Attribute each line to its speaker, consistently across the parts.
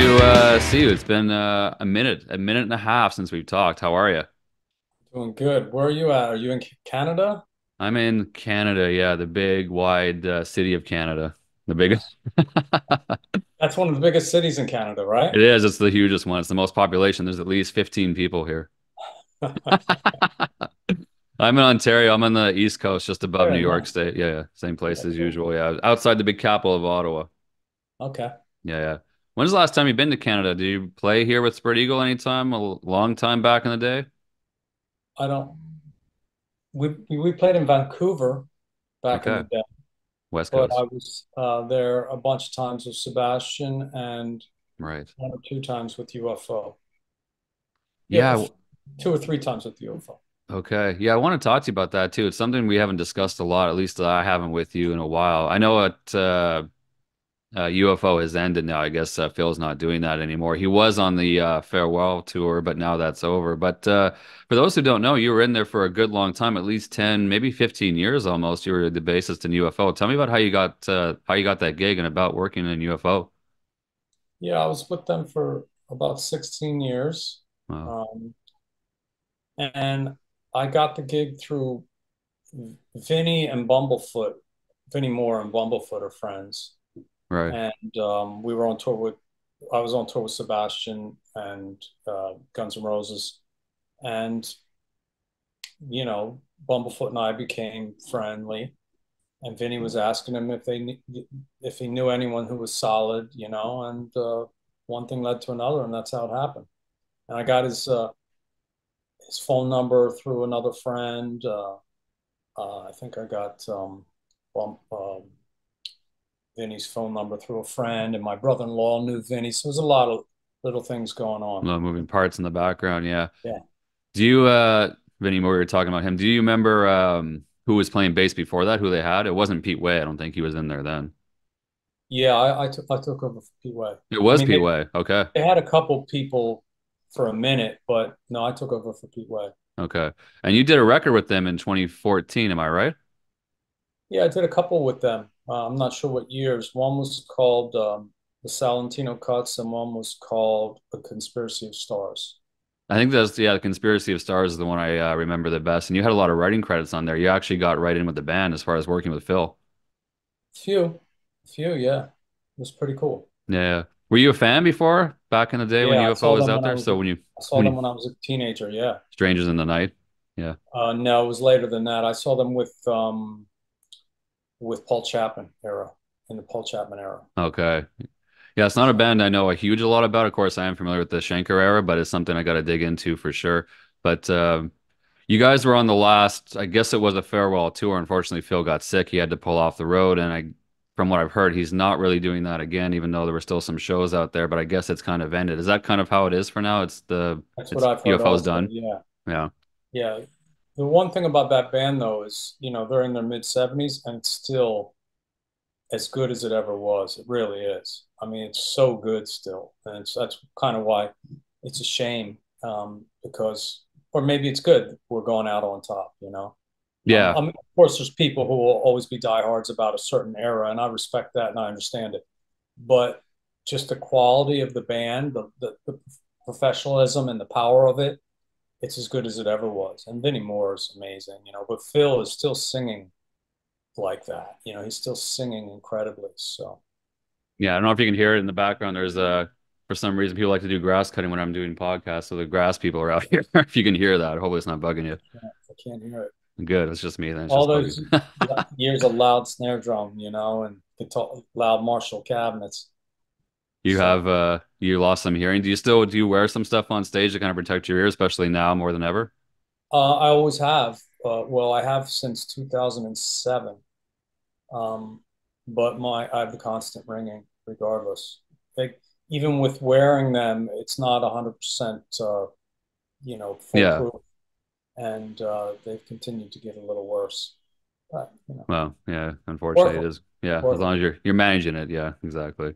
Speaker 1: to see you. It's been a minute and a half since we've talked. How are you?
Speaker 2: Doing good. Where are you at? Are you in Canada?
Speaker 1: I'm in Canada, yeah, the big, wide city of Canada. The biggest.
Speaker 2: That's one of the biggest cities in Canada, right?
Speaker 1: It is. It's the hugest one. It's the most population. There's at least 15 people here. I'm in Ontario. I'm on the East Coast, just above New
Speaker 2: Very
Speaker 1: York
Speaker 2: nice.
Speaker 1: State. Yeah, yeah. Same place
Speaker 2: Yeah,
Speaker 1: as
Speaker 2: cool.
Speaker 1: usual. Yeah. Outside the big capital of Ottawa.
Speaker 2: Okay.
Speaker 1: Yeah, yeah. When's the last time you've been to Canada? Do you play here with Spread Eagle anytime? Long time back in the day?
Speaker 2: I don't. We played in Vancouver back in
Speaker 1: Okay.
Speaker 2: the day,
Speaker 1: West
Speaker 2: but I
Speaker 1: Coast.
Speaker 2: was there a bunch of times with Sebastian and
Speaker 1: Right.
Speaker 2: one or two times with UFO. Yeah,
Speaker 1: Yeah.
Speaker 2: two or three times with UFO.
Speaker 1: Okay. Yeah, I want to talk to you about that too. It's something we haven't discussed a lot, at least I haven't with you in a while. I know UFO has ended now. I guess Phil's not doing that anymore. He was on the farewell tour, but now that's over. But for those who don't know, you were in there for a good long time, at least 10, maybe 15 years almost. You were the bassist in UFO. Tell me about how you got that gig and about working in UFO.
Speaker 2: Yeah, I was with them for about 16 years.
Speaker 1: Wow.
Speaker 2: Um, and I got the gig through Vinny and Bumblefoot. Vinny Moore and Bumblefoot are friends.
Speaker 1: Right.
Speaker 2: And we were on tour with I was on tour with Sebastian and Guns N' Roses, and Bumblefoot and I became friendly. And Vinny was asking him if he knew anyone who was solid, and one thing led to another, and that's how it happened. And I got his phone number through another friend. I think I got Vinny's phone number through a friend, and my brother-in-law knew Vinny. So there's a lot of little things going
Speaker 1: A
Speaker 2: on.
Speaker 1: lot of moving parts in the background. Yeah.
Speaker 2: Yeah.
Speaker 1: Do you, Vinny Moore, we were talking about him. Do you remember who was playing bass before that, who they had? It wasn't Pete Way. I don't think he was in there then.
Speaker 2: Yeah, I took over for Pete Way.
Speaker 1: It
Speaker 2: I
Speaker 1: was
Speaker 2: mean,
Speaker 1: Pete Way. Okay.
Speaker 2: they had a couple people for a minute, but no, I took over for Pete Way.
Speaker 1: Okay. And you did a record with them in 2014, am I right?
Speaker 2: Yeah, I did a couple with them. I'm not sure what years. One was called the Salentino Cuts, and one was called The Conspiracy of Stars.
Speaker 1: I think that's, yeah, the Conspiracy of Stars is the one I remember the best. And you had a lot of writing credits on there. You actually got right in with the band as far as working with Phil.
Speaker 2: Few, few, yeah. It was pretty cool.
Speaker 1: Yeah. Were you a fan before, back in the day when
Speaker 2: Yeah, I
Speaker 1: UFO
Speaker 2: saw
Speaker 1: was
Speaker 2: them
Speaker 1: out
Speaker 2: when I
Speaker 1: there?
Speaker 2: was
Speaker 1: So
Speaker 2: I saw
Speaker 1: when
Speaker 2: them
Speaker 1: you
Speaker 2: when I was a teenager. Yeah.
Speaker 1: Strangers in the Night. Yeah.
Speaker 2: No, it was later than that. I saw them with Paul Chapman era, in the Paul Chapman era.
Speaker 1: Okay. Yeah, it's not a
Speaker 2: So
Speaker 1: band I know a huge a lot about. Of course, I am familiar with the Schenker era, but it's something I got to dig into for sure. But you guys were on the last, I guess it was a farewell tour. Unfortunately, Phil got sick. He had to pull off the road, and from what I've heard, he's not really doing that again, even though there were still some shows out there. But I guess it's kind of ended. Is that kind of how it is for now?
Speaker 2: that's what
Speaker 1: It's
Speaker 2: I've heard
Speaker 1: UFO's
Speaker 2: also.
Speaker 1: done.
Speaker 2: Yeah.
Speaker 1: Yeah.
Speaker 2: Yeah. The one thing about that band though is, they're in their mid 70s and it's still as good as it ever was. It really is. I mean, it's so good still. And that's kind of why it's a shame, because, or maybe it's good we're going out on top.
Speaker 1: Yeah.
Speaker 2: I mean, of course, there's people who will always be diehards about a certain era, and I respect that and I understand it. But just the quality of the band, the professionalism and the power of it, it's as good as it ever was. And Vinnie Moore is amazing. But Phil is still singing like that. He's still singing incredibly. So
Speaker 1: Yeah. I don't know if you can hear it in the background. There's for some reason, people like to do grass cutting when I'm doing podcasts. So the grass people are out here. If you can hear that, hopefully it's not bugging you.
Speaker 2: I can't hear it.
Speaker 1: Good. It's just me then. It's
Speaker 2: All
Speaker 1: just bugging.
Speaker 2: those years of loud snare drum, and guitar, loud Marshall cabinets.
Speaker 1: You
Speaker 2: So
Speaker 1: have you lost some hearing. Do you wear some stuff on stage to kind of protect your ear, especially now more than ever?
Speaker 2: I always have. Well, I have since 2007. Um, but I have the constant ringing regardless. Even with wearing them, it's not 100%,
Speaker 1: Yeah.
Speaker 2: foolproof, and they've continued to get a little worse. But
Speaker 1: Well, yeah,
Speaker 2: worth
Speaker 1: unfortunately it
Speaker 2: it,
Speaker 1: is. Yeah, as
Speaker 2: worth it.
Speaker 1: long as you're managing it. Yeah, exactly.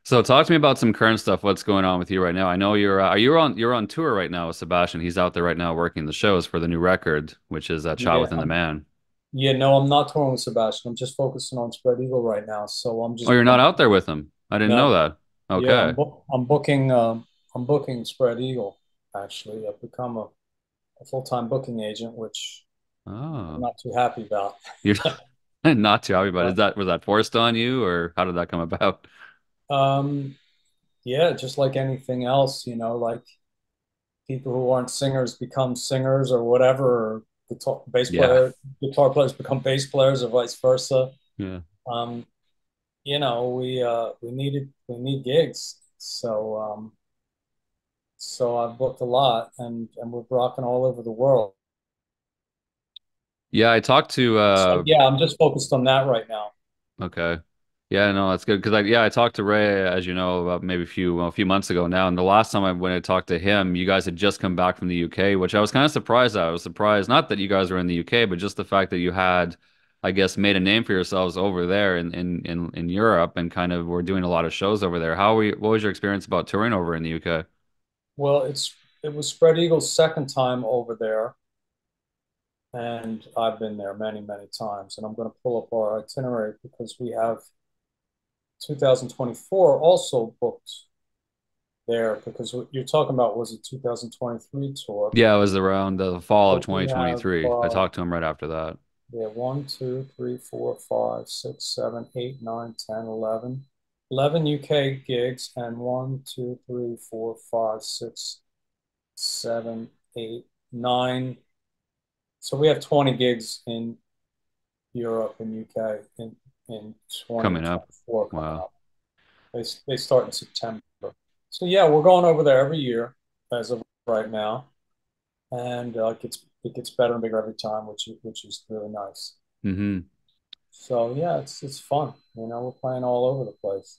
Speaker 1: So talk to me about some current stuff. What's going on with you right now? I know you're on tour right now with Sebastian. He's out there right now working the shows for the new record, which is Child
Speaker 2: Yeah,
Speaker 1: Within the Man.
Speaker 2: yeah. No, I'm not touring with Sebastian. I'm just focusing on Spread Eagle right now. So I'm
Speaker 1: Oh,
Speaker 2: just
Speaker 1: you're not out there with him. I didn't know
Speaker 2: no,
Speaker 1: that.
Speaker 2: Yeah,
Speaker 1: Okay.
Speaker 2: I'm booking Spread Eagle. Actually, I've become a full-time booking agent, which I'm
Speaker 1: Oh,
Speaker 2: not too happy about.
Speaker 1: you're not too happy about it. Is
Speaker 2: But
Speaker 1: that was that forced on you, or how did that come about?
Speaker 2: um, yeah, just like anything else, like people who aren't singers become singers or whatever, or
Speaker 1: Yeah.
Speaker 2: guitar players become bass players, or vice versa.
Speaker 1: Yeah.
Speaker 2: Um, we need gigs, so I've booked a lot, and we're rocking all over the world.
Speaker 1: Yeah, I talked to
Speaker 2: So yeah, I'm just focused on that right now.
Speaker 1: okay. Yeah, no, that's good because I talked to Ray, as you know, about maybe a few months ago now, and the last time when I talked to him, you guys had just come back from the UK, which I was kind of surprised at. I was surprised not that you guys were in the UK, but just the fact that you had, I guess, made a name for yourselves over there in Europe and kind of were doing a lot of shows over there. What was your experience about touring over in the UK?
Speaker 2: Well, it was Spread Eagle's second time over there, and I've been there many, many times. And I'm going to pull up our itinerary because we have 2024 also booked there. Because what you're talking about was a 2023 tour.
Speaker 1: Yeah, it was around the fall of
Speaker 2: But we have
Speaker 1: 2023. I talked to him right after that.
Speaker 2: yeah, 1, 2, 3, 4, 5, 6, 7, 8, 9, 10, 11. 11 UK gigs and 1, 2, 3, 4, 5, 6, 7, 8, 9. So we have 20 gigs in Europe and UK in
Speaker 1: Coming up.
Speaker 2: 2024 coming
Speaker 1: Wow.
Speaker 2: up. They start in September. So yeah, we're going over there every year as of right now, and it gets better and bigger every time, which is really nice.
Speaker 1: Hmm.
Speaker 2: So yeah, it's fun. We're playing all over the place.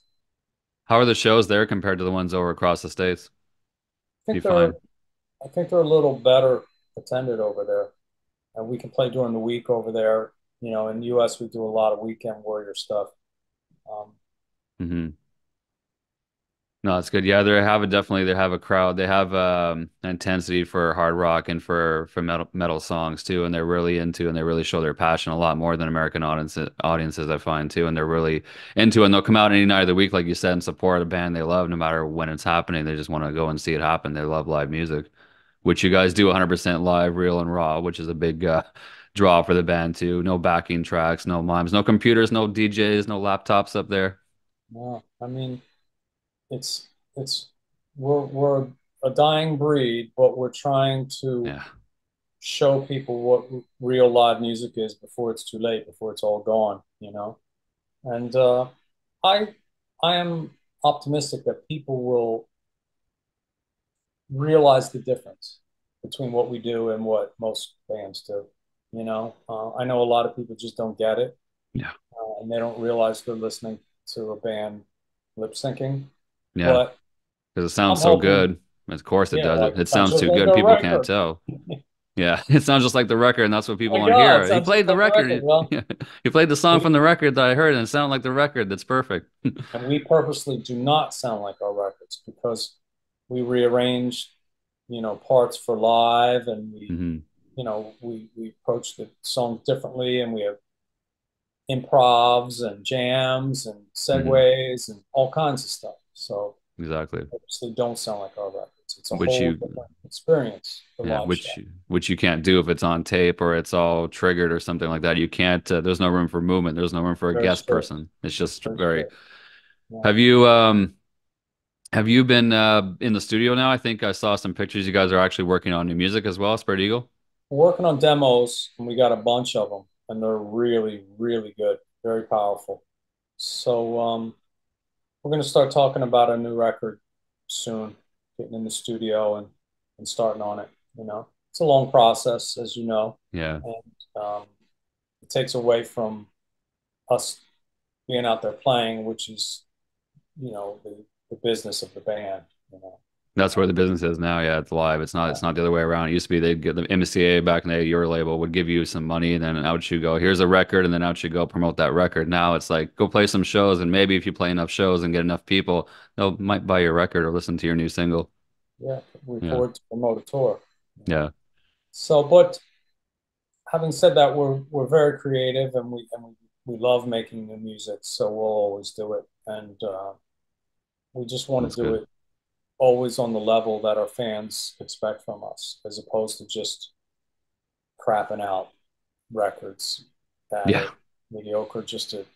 Speaker 1: How are the shows there compared to the ones over across the states?
Speaker 2: I
Speaker 1: Do you
Speaker 2: think
Speaker 1: find?
Speaker 2: I think they're a little better attended over there, and we can play during the week over there. In the U.S. we do a lot of weekend warrior stuff. Um,
Speaker 1: Hmm. No, it's good. Yeah, they have a crowd. They have intensity for hard rock and for metal songs too, and they're really into and they really show their passion a lot more than American audiences I find too, and they're really into it. And they'll come out any night of the week, like you said, and support a band they love, no matter when it's happening. They just want to go and see it happen. They love live music, which you guys do 100% live, real and raw, which is a big draw for the band too. No backing tracks, no mimes, no computers, no DJs, no laptops up there.
Speaker 2: no, I mean it's it's we're a dying breed, but we're trying to
Speaker 1: Yeah,
Speaker 2: show people what real live music is before it's too late, before it's all gone. And I I am optimistic that people will realize the difference between what we do and what most bands do. I know a lot of people just don't get it,
Speaker 1: yeah,
Speaker 2: and they don't realize they're listening to a band lip syncing.
Speaker 1: yeah.
Speaker 2: But
Speaker 1: Because it
Speaker 2: I'm
Speaker 1: sounds so
Speaker 2: hoping,
Speaker 1: good. Of course it
Speaker 2: yeah,
Speaker 1: does.
Speaker 2: like
Speaker 1: It
Speaker 2: it sounds
Speaker 1: sounds
Speaker 2: just
Speaker 1: too
Speaker 2: like
Speaker 1: good.
Speaker 2: a
Speaker 1: People can't
Speaker 2: record.
Speaker 1: tell. Yeah, it sounds just like the record, and that's what
Speaker 2: Oh
Speaker 1: people
Speaker 2: my
Speaker 1: want to
Speaker 2: God, it
Speaker 1: hear. He
Speaker 2: sounds just
Speaker 1: played the
Speaker 2: like the record.
Speaker 1: record.
Speaker 2: Well,
Speaker 1: He played the song from
Speaker 2: we
Speaker 1: the record that I heard, and it sounded like the record. That's perfect.
Speaker 2: and we purposely do not sound like our records because we rearrange, parts for live, and
Speaker 1: Hmm.
Speaker 2: we approach the songs differently, and we have improvs and jams and
Speaker 1: Hmm.
Speaker 2: segues and all kinds of stuff. So
Speaker 1: Exactly.
Speaker 2: obviously don't sound like our records. It's a
Speaker 1: Which
Speaker 2: whole
Speaker 1: you,
Speaker 2: different experience, the
Speaker 1: yeah,
Speaker 2: live show.
Speaker 1: which you can't do if it's on tape or it's all triggered or something like that. You can't. There's no room for movement. There's no room for a
Speaker 2: Very
Speaker 1: guest
Speaker 2: strict,
Speaker 1: person. It's just
Speaker 2: very
Speaker 1: very.
Speaker 2: strict. Yeah.
Speaker 1: Have you been in the studio now? I think I saw some pictures. You guys are actually working on new music as well, Spread Eagle.
Speaker 2: We're working on demos, and we got a bunch of them, and they're really, really good, very powerful. So we're going to start talking about a new record soon, getting in the studio and starting on it. It's a long process, as you know,
Speaker 1: Yeah.
Speaker 2: and it takes away from us being out there playing, which is the business of the band. You know,
Speaker 1: That's where the business is now. Yeah, it's live. It's not the other way around. It used to be they'd get the MCA back in the day, your label would give you some money and then out you go. Here's a record and then out you go promote that record. Now it's like go play some shows and maybe if you play enough shows and get enough people, they'll might buy your record or listen to your new single.
Speaker 2: yeah,
Speaker 1: Yeah.
Speaker 2: record to promote a tour. You know.
Speaker 1: Yeah.
Speaker 2: So, but having said that, we're very creative, and we love making new music, so we'll always do it. And We just want to
Speaker 1: That's
Speaker 2: do
Speaker 1: good.
Speaker 2: it always on the level that our fans expect from us, as opposed to just crapping out records that
Speaker 1: Yeah.
Speaker 2: are mediocre just to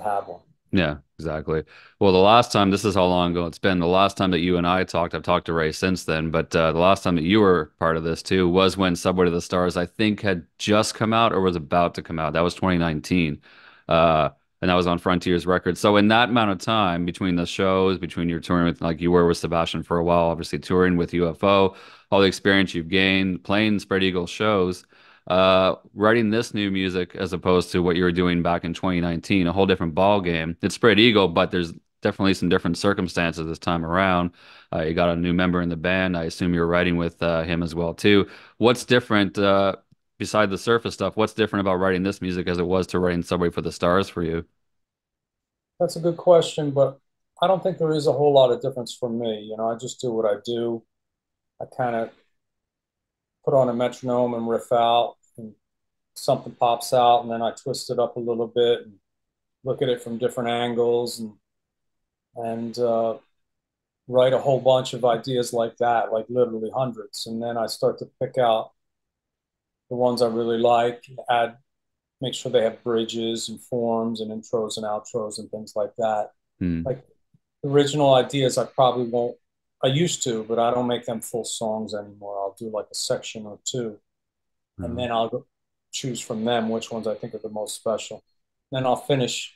Speaker 2: have one.
Speaker 1: Yeah, exactly. Well, the last time, this is how long ago it's been. The last time that you and I talked, I've talked to Ray since then, but the last time that you were part of this too was when Subway to the Stars, I think, had just come out or was about to come out. That was 2019. Uh, and that was on Frontiers Records. So in that amount of time between the shows, between your touring with, like you were with Sebastian for a while, obviously touring with UFO, all the experience you've gained, playing Spread Eagle shows, writing this new music as opposed to what you were doing back in 2019, a whole different ball game. It's Spread Eagle, but there's definitely some different circumstances this time around. You got a new member in the band. I assume you're writing with him as well too. What's different beside the surface stuff? What's different about writing this music as it was to writing Subway for the Stars for you?
Speaker 2: That's a good question, but I don't think there is a whole lot of difference for me. I just do what I do. I kind of put on a metronome and riff out, and something pops out, and then I twist it up a little bit and look at it from different angles, and write a whole bunch of ideas like that, like literally hundreds. And then I start to pick out the ones I really like, add, make sure they have bridges and forms and intros and outros and things like that.
Speaker 1: Hmm.
Speaker 2: Like original ideas, I probably won't. I used to, but I don't make them full songs anymore. I'll do like a section or two, and
Speaker 1: Uh,
Speaker 2: then I'll choose from them which ones I think are the most special. Then I'll finish,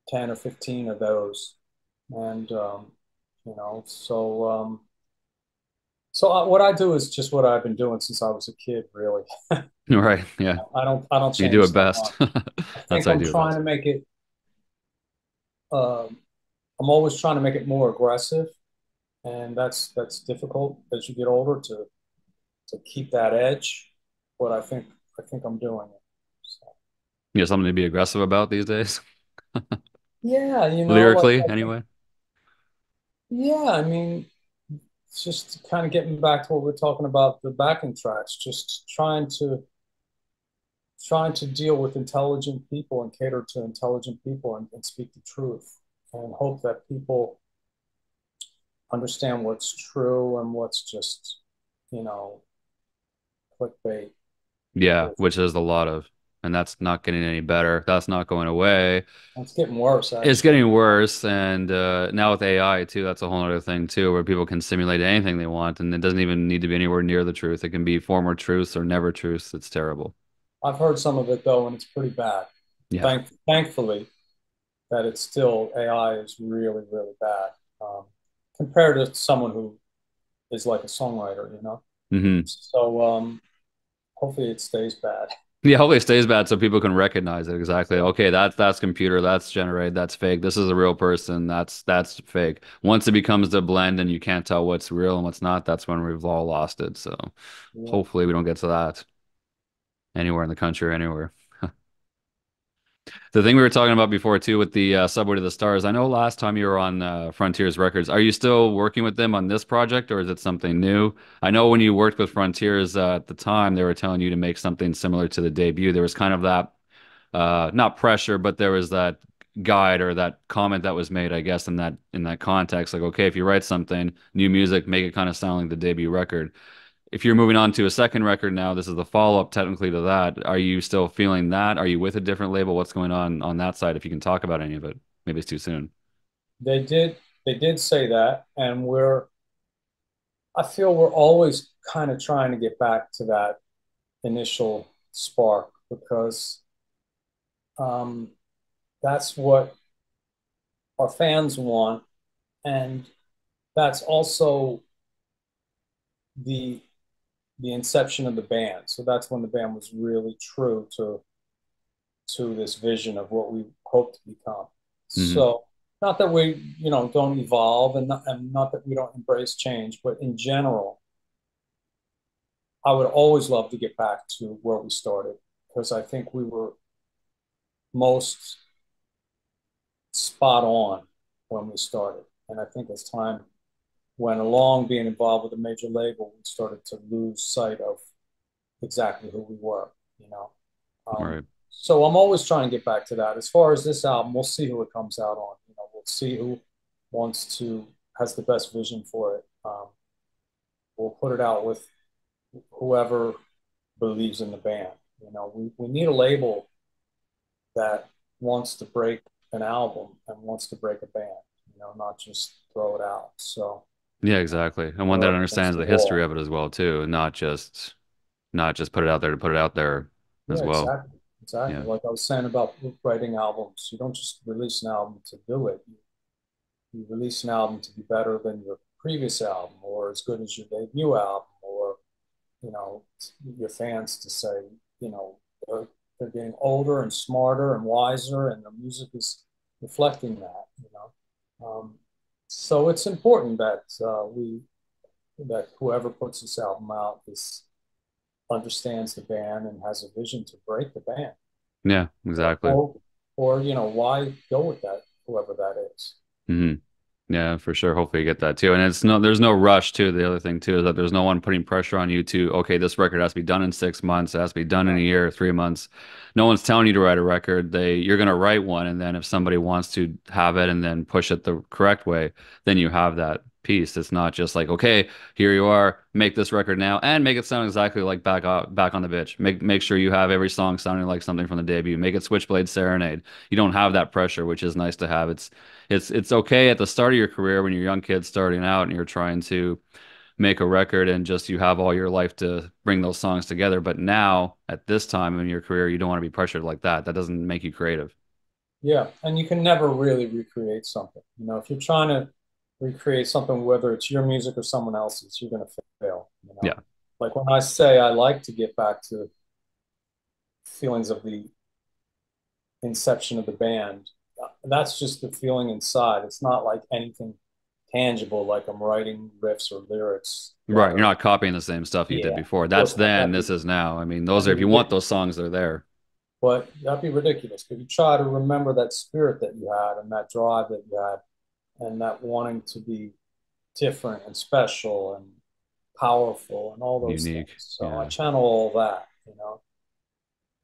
Speaker 2: 10 or 15 of those. And, so what I do is just what I've been doing since I was a kid, really.
Speaker 1: right. Yeah.
Speaker 2: I don't
Speaker 1: You do
Speaker 2: change
Speaker 1: it
Speaker 2: stuff
Speaker 1: best.
Speaker 2: on. I
Speaker 1: That's
Speaker 2: think
Speaker 1: how you
Speaker 2: I'm
Speaker 1: do it
Speaker 2: trying
Speaker 1: best.
Speaker 2: to make it, um, I'm always trying to make it more aggressive. And that's difficult as you get older to keep that edge. But I think I'm doing it. So,
Speaker 1: You have something to be aggressive about these days?
Speaker 2: yeah, like
Speaker 1: Lyrically, anyway.
Speaker 2: yeah, I mean, it's just kind of getting back to what we're talking about, the backing tracks, just trying to deal with intelligent people and cater to intelligent people and speak the truth and hope that people understand what's true and what's just, you know, clickbait.
Speaker 1: Yeah, which is a lot of, and that's not getting any better. That's not going away.
Speaker 2: It's getting worse,
Speaker 1: It's
Speaker 2: actually.
Speaker 1: getting worse, and now with AI too, that's a whole other thing too, where people can simulate anything they want, and it doesn't even need to be anywhere near the truth. It can be former truths or never truths. It's terrible.
Speaker 2: I've heard some of it though, and it's pretty bad.
Speaker 1: Yeah.
Speaker 2: Thankfully, that it's still AI is really, really bad compared to someone who is like a songwriter.
Speaker 1: Hmm.
Speaker 2: So hopefully it stays bad.
Speaker 1: Yeah, hopefully it stays bad so people can recognize it exactly.
Speaker 2: Yeah,
Speaker 1: Okay, that's computer, that's generated, that's fake. This is a real person, that's fake. Once it becomes the blend and you can't tell what's real and what's not, that's when we've all lost it. So
Speaker 2: yeah.
Speaker 1: hopefully we don't get to that anywhere in the country or anywhere. The thing we were talking about before too with the Subway to the Stars. I know last time you were on Frontiers Records. Are you still working with them on this project, or is it something new? I know when you worked with Frontiers at the time, they were telling you to make something similar to the debut. There was kind of that not pressure, but there was that guide or that comment that was made, I guess, in that context. Like, okay, if you write something, new music, make it kind of sound like the debut record. If you're moving on to a second record now, this is the follow-up technically to that. Are you still feeling that? Are you with a different label? What's going on that side? If you can talk about any of it, maybe it's too soon.
Speaker 2: They did say that, and I feel we're always kind of trying to get back to that initial spark because um, that's what our fans want, and that's also the the inception of the band. So that's when the band was really true to this vision of what we hope to become.
Speaker 1: Hmm.
Speaker 2: So not that we, don't evolve, and not that we don't embrace change, but in general, I would always love to get back to where we started because I think we were most spot on when we started. And I think as time went along, being involved with a major label, we started to lose sight of exactly who we were, you know. Um,
Speaker 1: Right.
Speaker 2: so I'm always trying to get back to that. As far as this album, we'll see who it comes out on. see who wants to has the best vision for it. We'll put it out with whoever believes in the band. We need a label that wants to break an album and wants to break a band, not just throw it out. So
Speaker 1: Yeah, exactly. And one
Speaker 2: we're
Speaker 1: that
Speaker 2: up against
Speaker 1: understands
Speaker 2: the
Speaker 1: the history
Speaker 2: wall.
Speaker 1: of it as well too, and not just put it out there to put it out there as
Speaker 2: Yeah,
Speaker 1: well.
Speaker 2: exactly. Exactly.
Speaker 1: Yeah.
Speaker 2: Like I was saying about writing albums, you don't just release an album to do it. You release an album to be better than your previous album or as good as your debut album or, you know, your fans to say, you know, they're getting older and smarter and wiser and the music is reflecting that. So it's important that that whoever puts this album out is understands the band and has a vision to break the band.
Speaker 1: Yeah,
Speaker 2: Or,
Speaker 1: exactly.
Speaker 2: or, or why go with that, whoever that is?
Speaker 1: Hmm. Yeah, for sure. Hopefully you get that too. And there's no rush too. The other thing too is that there's no one putting pressure on you to, okay, this record has to be done in 6 months, it has to be done in a
Speaker 2: No.
Speaker 1: year, 3 months. No one's telling you to write a record. You're gonna write one, and then if somebody wants to have it and then push it the correct way, then you have that piece. It's not just like, okay, here you are, make this record now and make it sound exactly like back on the bitch. Make sure you have every song sounding like something from the debut. Make it Switchblade Serenade. You don't have that pressure, which is nice to have. It's okay at the start of your career when you're young kids starting out and you're trying to make a record and just you have all your life to bring those songs together. But now at this time in your career, you don't want to be pressured like that. That doesn't make you creative.
Speaker 2: Yeah, and you can never really recreate something. If you're trying to recreate something, whether it's your music or someone else's, you're going to fail.
Speaker 1: Yeah.
Speaker 2: Like when I say I like to get back to feelings of the inception of the band, that's just the feeling inside. It's not like anything tangible, like I'm writing riffs or lyrics that
Speaker 1: Right. You're
Speaker 2: are,
Speaker 1: not copying the same stuff you did
Speaker 2: yeah, of
Speaker 1: before. That's
Speaker 2: course not.
Speaker 1: then, this is now. I mean, those
Speaker 2: That'd
Speaker 1: are,
Speaker 2: be
Speaker 1: if you want
Speaker 2: ridiculous.
Speaker 1: those songs, they're there.
Speaker 2: But that'd be ridiculous. But you try to remember that spirit that you had and that drive that you had and that wanting to be different and special and powerful and all those things.
Speaker 1: Unique.
Speaker 2: So I
Speaker 1: Yeah.
Speaker 2: channel all that.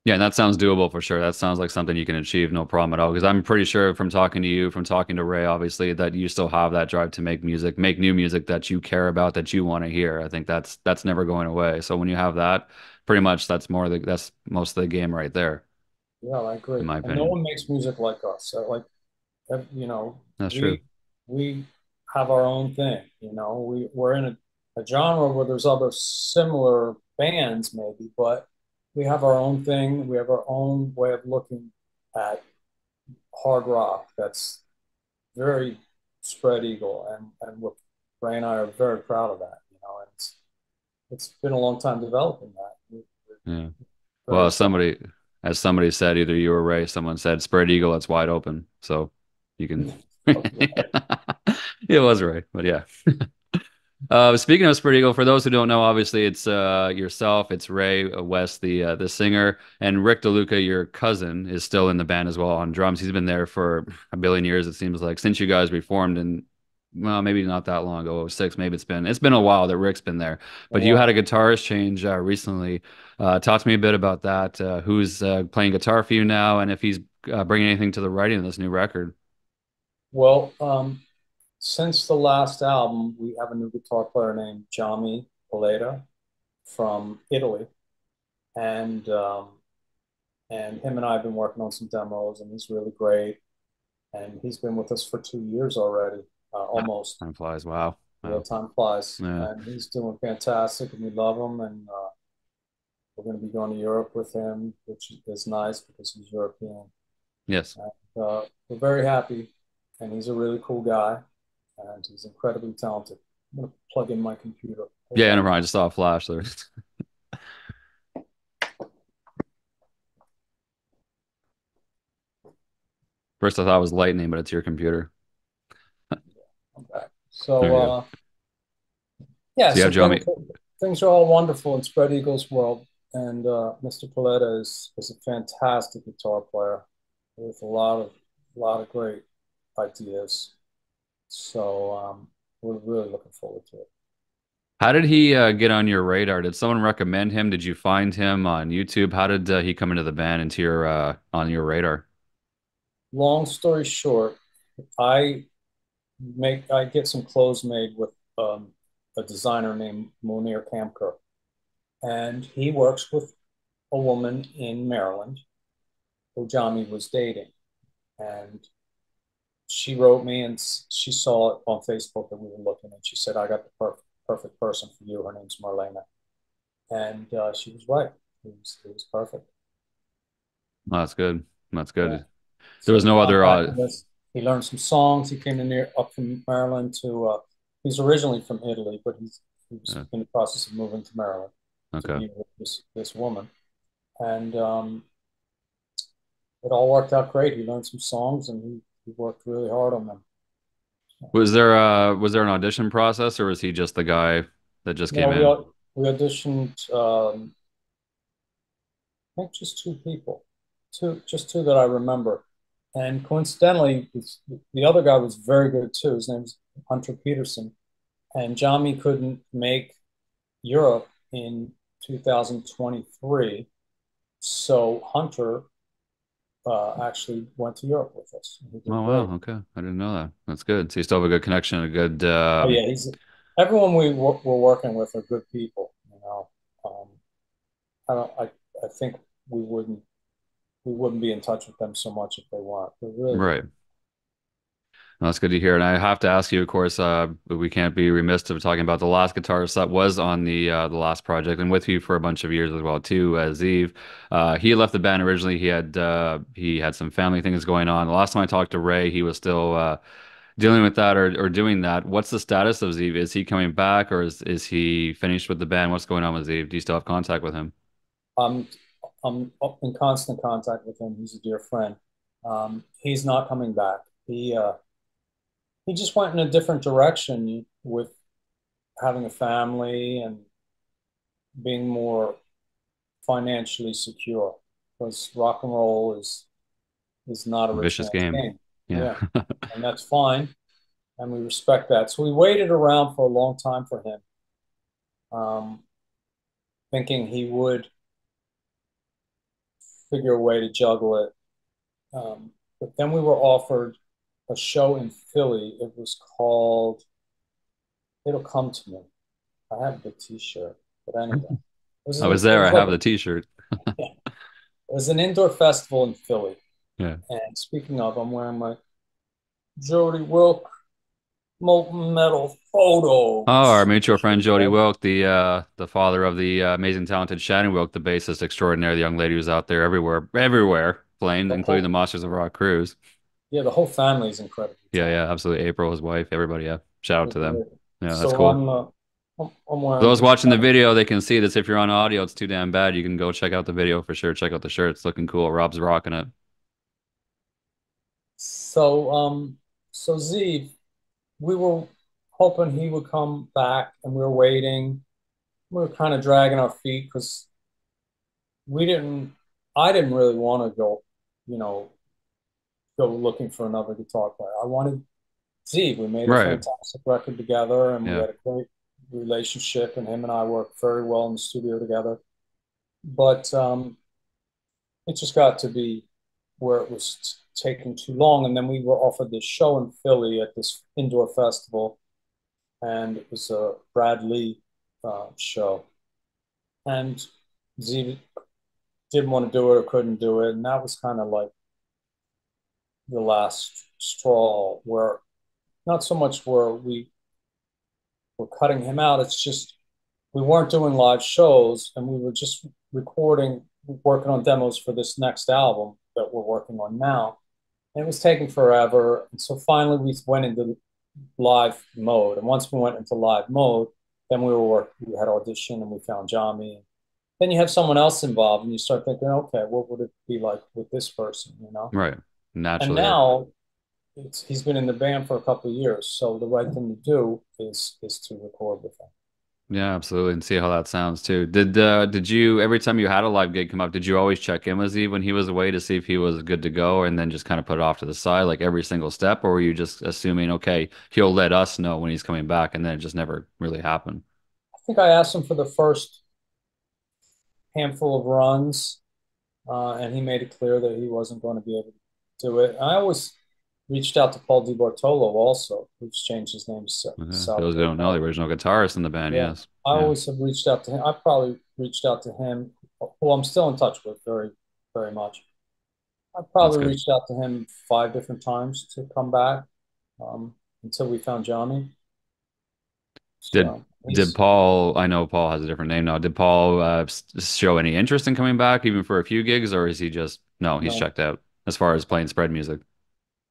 Speaker 1: Yeah, and that sounds doable for sure. That sounds like something you can achieve, no problem at all. Because I'm pretty sure from talking to you, from talking to Ray, obviously, that you still have that drive to make music, make new music that you care about, that you want to hear. I think that's never going away. So when you have that, pretty much that's most of the game right there,
Speaker 2: Yeah, I
Speaker 1: in
Speaker 2: agree.
Speaker 1: my
Speaker 2: And no
Speaker 1: opinion.
Speaker 2: one makes music like us. So like, you know,
Speaker 1: That's true.
Speaker 2: we have our own thing. We're in a genre where there's other similar bands maybe, but we have our own thing. We have our own way of looking at hard rock. That's very spread eagle, and Ray and I are very proud of that. And it's been a long time developing that. We're
Speaker 1: Yeah.
Speaker 2: very
Speaker 1: Well,
Speaker 2: excited.
Speaker 1: as somebody said, either you or Ray, someone said, spread eagle, it's wide open. So you can. It was Ray, but yeah. Speaking of Spread Eagle, for those who don't know, obviously it's yourself, it's Ray, West, the singer, and Rick DeLuca, your cousin, is still in the band as well on drums. He's been there for a billion years, it seems like, since you guys reformed, and well, maybe not that long ago, '06. Maybe it's been a while that Rick's been there.
Speaker 2: A
Speaker 1: But you
Speaker 2: long
Speaker 1: had a
Speaker 2: time.
Speaker 1: guitarist change recently. Talk to me a bit about that. Who's playing guitar for you now, and if he's bringing anything to the writing of this new record?
Speaker 2: Well, since the last album, we have a new guitar player named Jami Poleta from Italy, and him and I have been working on some demos, and he's really great. And he's been with us for 2 years already,
Speaker 1: Ah,
Speaker 2: almost.
Speaker 1: time flies. Wow.
Speaker 2: Yeah,
Speaker 1: Wow.
Speaker 2: time flies,
Speaker 1: Yeah.
Speaker 2: and he's doing fantastic, and we love him. And we're going to be going to Europe with him, which is nice because he's European.
Speaker 1: Yes.
Speaker 2: And, we're very happy, and he's a really cool guy, and he's incredibly talented. I'm going to plug in my computer. Hold
Speaker 1: Yeah, no
Speaker 2: on.
Speaker 1: problem. I just saw a flash there. First, I thought it was lightning, but it's your computer.
Speaker 2: I'm back.
Speaker 1: There
Speaker 2: So,
Speaker 1: you go.
Speaker 2: yeah,
Speaker 1: So you
Speaker 2: so
Speaker 1: have
Speaker 2: things,
Speaker 1: Johnny.
Speaker 2: things are all wonderful in Spread Eagles world. And Mr. Paletta is a fantastic guitar player with a lot of great ideas. So we're really looking forward to it.
Speaker 1: How did he get on your radar? Did someone recommend him? Did you find him on YouTube? How did he come into the band into your on your radar?
Speaker 2: Long story short, I I get some clothes made with a designer named Munir Kamker, and he works with a woman in Maryland who Johnny was dating. And she wrote me and she saw it on Facebook that we were looking, and she said, I got the perfect person for you. Her name's Marlena. And she was right. It was perfect.
Speaker 1: Oh, that's good. That's
Speaker 2: Yeah.
Speaker 1: good. There
Speaker 2: So
Speaker 1: was
Speaker 2: he
Speaker 1: no other
Speaker 2: contacted us. He learned some songs. He came in there up from Maryland to, he's originally from Italy, but he was in the process of moving to Maryland to
Speaker 1: okay.
Speaker 2: be with this woman. And it all worked out great. He learned some songs and he worked really hard on them.
Speaker 1: Was there an audition process, or was he just the guy that just
Speaker 2: No,
Speaker 1: came in?
Speaker 2: we auditioned, I think just two people, just two that I remember. And coincidentally, the other guy was very good too. His name's Hunter Peterson. And Jami couldn't make Europe in 2023. So Hunter actually went to Europe with us. And he
Speaker 1: Oh
Speaker 2: did great.
Speaker 1: wow, okay. I didn't know that. That's good. So you still have a good connection, a good
Speaker 2: Oh yeah, he's everyone we're working with are good people. You know, um, I don't. I think we wouldn't we wouldn't be in touch with them so much if they weren't. They're really good.
Speaker 1: right. Well, that's good to hear. And I have to ask you, of course, we can't be remiss of talking about the last guitarist that was on the last project and with you for a bunch of years as well too, Zeev. He left the band originally. He had some family things going on. The last time I talked to Ray, he was still dealing with that or doing that. What's the status of Zeev? Is he coming back or is he finished with the band? What's going on with Zeev? Do you still have contact with him?
Speaker 2: I'm I'm in constant contact with him. He's a dear friend. He's not coming back. He just went in a different direction with having a family and being more financially secure because rock and roll is not a rich
Speaker 1: Vicious
Speaker 2: man's
Speaker 1: game.
Speaker 2: game.
Speaker 1: Yeah.
Speaker 2: Yeah, and that's fine, and we respect that. So we waited around for a long time for him, um, thinking he would figure a way to juggle it. But then we were offered a show in Philly. It was called "It'll Come to Me." I have the T-shirt, but anyway,
Speaker 1: I was
Speaker 2: it
Speaker 1: there. I
Speaker 2: was
Speaker 1: have
Speaker 2: like
Speaker 1: the t-shirt.
Speaker 2: yeah, it was an indoor festival in Philly.
Speaker 1: Yeah.
Speaker 2: And speaking of, I'm wearing my Jody Wilk molten metal
Speaker 1: Oh, our
Speaker 2: photos.
Speaker 1: mutual friend Jody Wilk, the father of the amazing talented Shannon Wilk, the bassist extraordinaire, the young lady who's out there everywhere playing,
Speaker 2: The
Speaker 1: including the
Speaker 2: whole
Speaker 1: Monsters of Rock cruise.
Speaker 2: yeah, the whole family is incredibly
Speaker 1: Yeah,
Speaker 2: talented.
Speaker 1: yeah, absolutely. April, his wife, everybody. Yeah, shout out to them. Yeah, that's
Speaker 2: So
Speaker 1: cool.
Speaker 2: I'm
Speaker 1: For
Speaker 2: wearing
Speaker 1: those
Speaker 2: just
Speaker 1: watching the video, they can see this. If you're on audio, it's too damn bad. You can go check out the video for sure. Check out the shirt. It's looking cool. Rob's rocking it.
Speaker 2: so so Z, we were hoping he would come back, and we were waiting. We were kind of dragging our feet because we didn't. I didn't really want to go, you know, go looking for another guitar player. I wanted Z. We made a
Speaker 1: Right.
Speaker 2: fantastic record together, and we
Speaker 1: Yeah.
Speaker 2: had a great relationship, and him and I worked very well in the studio together. But it just got to be where it was taking too long, and then we were offered this show in Philly at this indoor festival, and it was a Brad Lee show, and Z didn't want to do it or couldn't do it, and that was kind of like the last straw. Where not so much where we were cutting him out, it's just we weren't doing live shows, and we were just recording, working on demos for this next album that we're working on now. And it was taking forever. And so finally we went into live mode. And once we went into live mode, then we had audition and we found Jami. Then you have someone else involved and you start thinking, okay, what would it be like with this person, you know?
Speaker 1: Right.
Speaker 2: And
Speaker 1: Naturally.
Speaker 2: now he's been in the band for a couple of years. So the right thing to do is to record with him.
Speaker 1: Yeah, absolutely, and see how that sounds too. Did you every time you had a live gig come up, did you always check in with Steve when he was away to see if he was good to go, and then just kind of put it off to the side like every single step, or were you just assuming, okay, he'll let us know when he's coming back, and then it just never really happened?
Speaker 2: I think I asked him for the first handful of runs, and he made it clear that he wasn't going to be able to do it. And I always reached out to Paul DiBartolo also, who's changed his name to
Speaker 1: Okay. Those who
Speaker 2: Salvatore
Speaker 1: don't know, the
Speaker 2: Pali.
Speaker 1: original guitarist in the band,
Speaker 2: Yeah,
Speaker 1: yes.
Speaker 2: I
Speaker 1: Yeah,
Speaker 2: always have reached out to him. I probably reached out to him, who I'm still in touch with very, very much. I
Speaker 1: that's
Speaker 2: probably
Speaker 1: good.
Speaker 2: reached out to him 5 different times to come back until we found Johnny.
Speaker 1: Did
Speaker 2: So
Speaker 1: did
Speaker 2: he's
Speaker 1: Paul, I know Paul has a different name now. Did Paul show any interest in coming back even for a few gigs, or is he just no, he's
Speaker 2: no,
Speaker 1: checked out as far as playing spread music?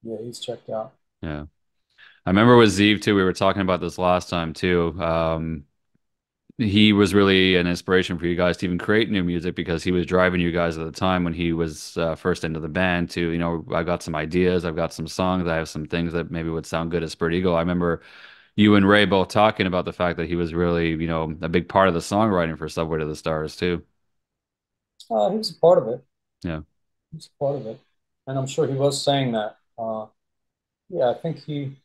Speaker 2: yeah, he's checked out.
Speaker 1: Yeah. I remember with Zeev too, we were talking about this last time too. He was really an inspiration for you guys to even create new music because he was driving you guys at the time when he was first into the band to, I got some ideas, I've got some songs, I have some things that maybe would sound good as Spread Eagle. I remember you and Ray both talking about the fact that he was really, a big part of the songwriting for Subway to the Stars too.
Speaker 2: He was a part of it.
Speaker 1: Yeah.
Speaker 2: He was a part of it, and I'm sure he was saying that. Yeah, I think he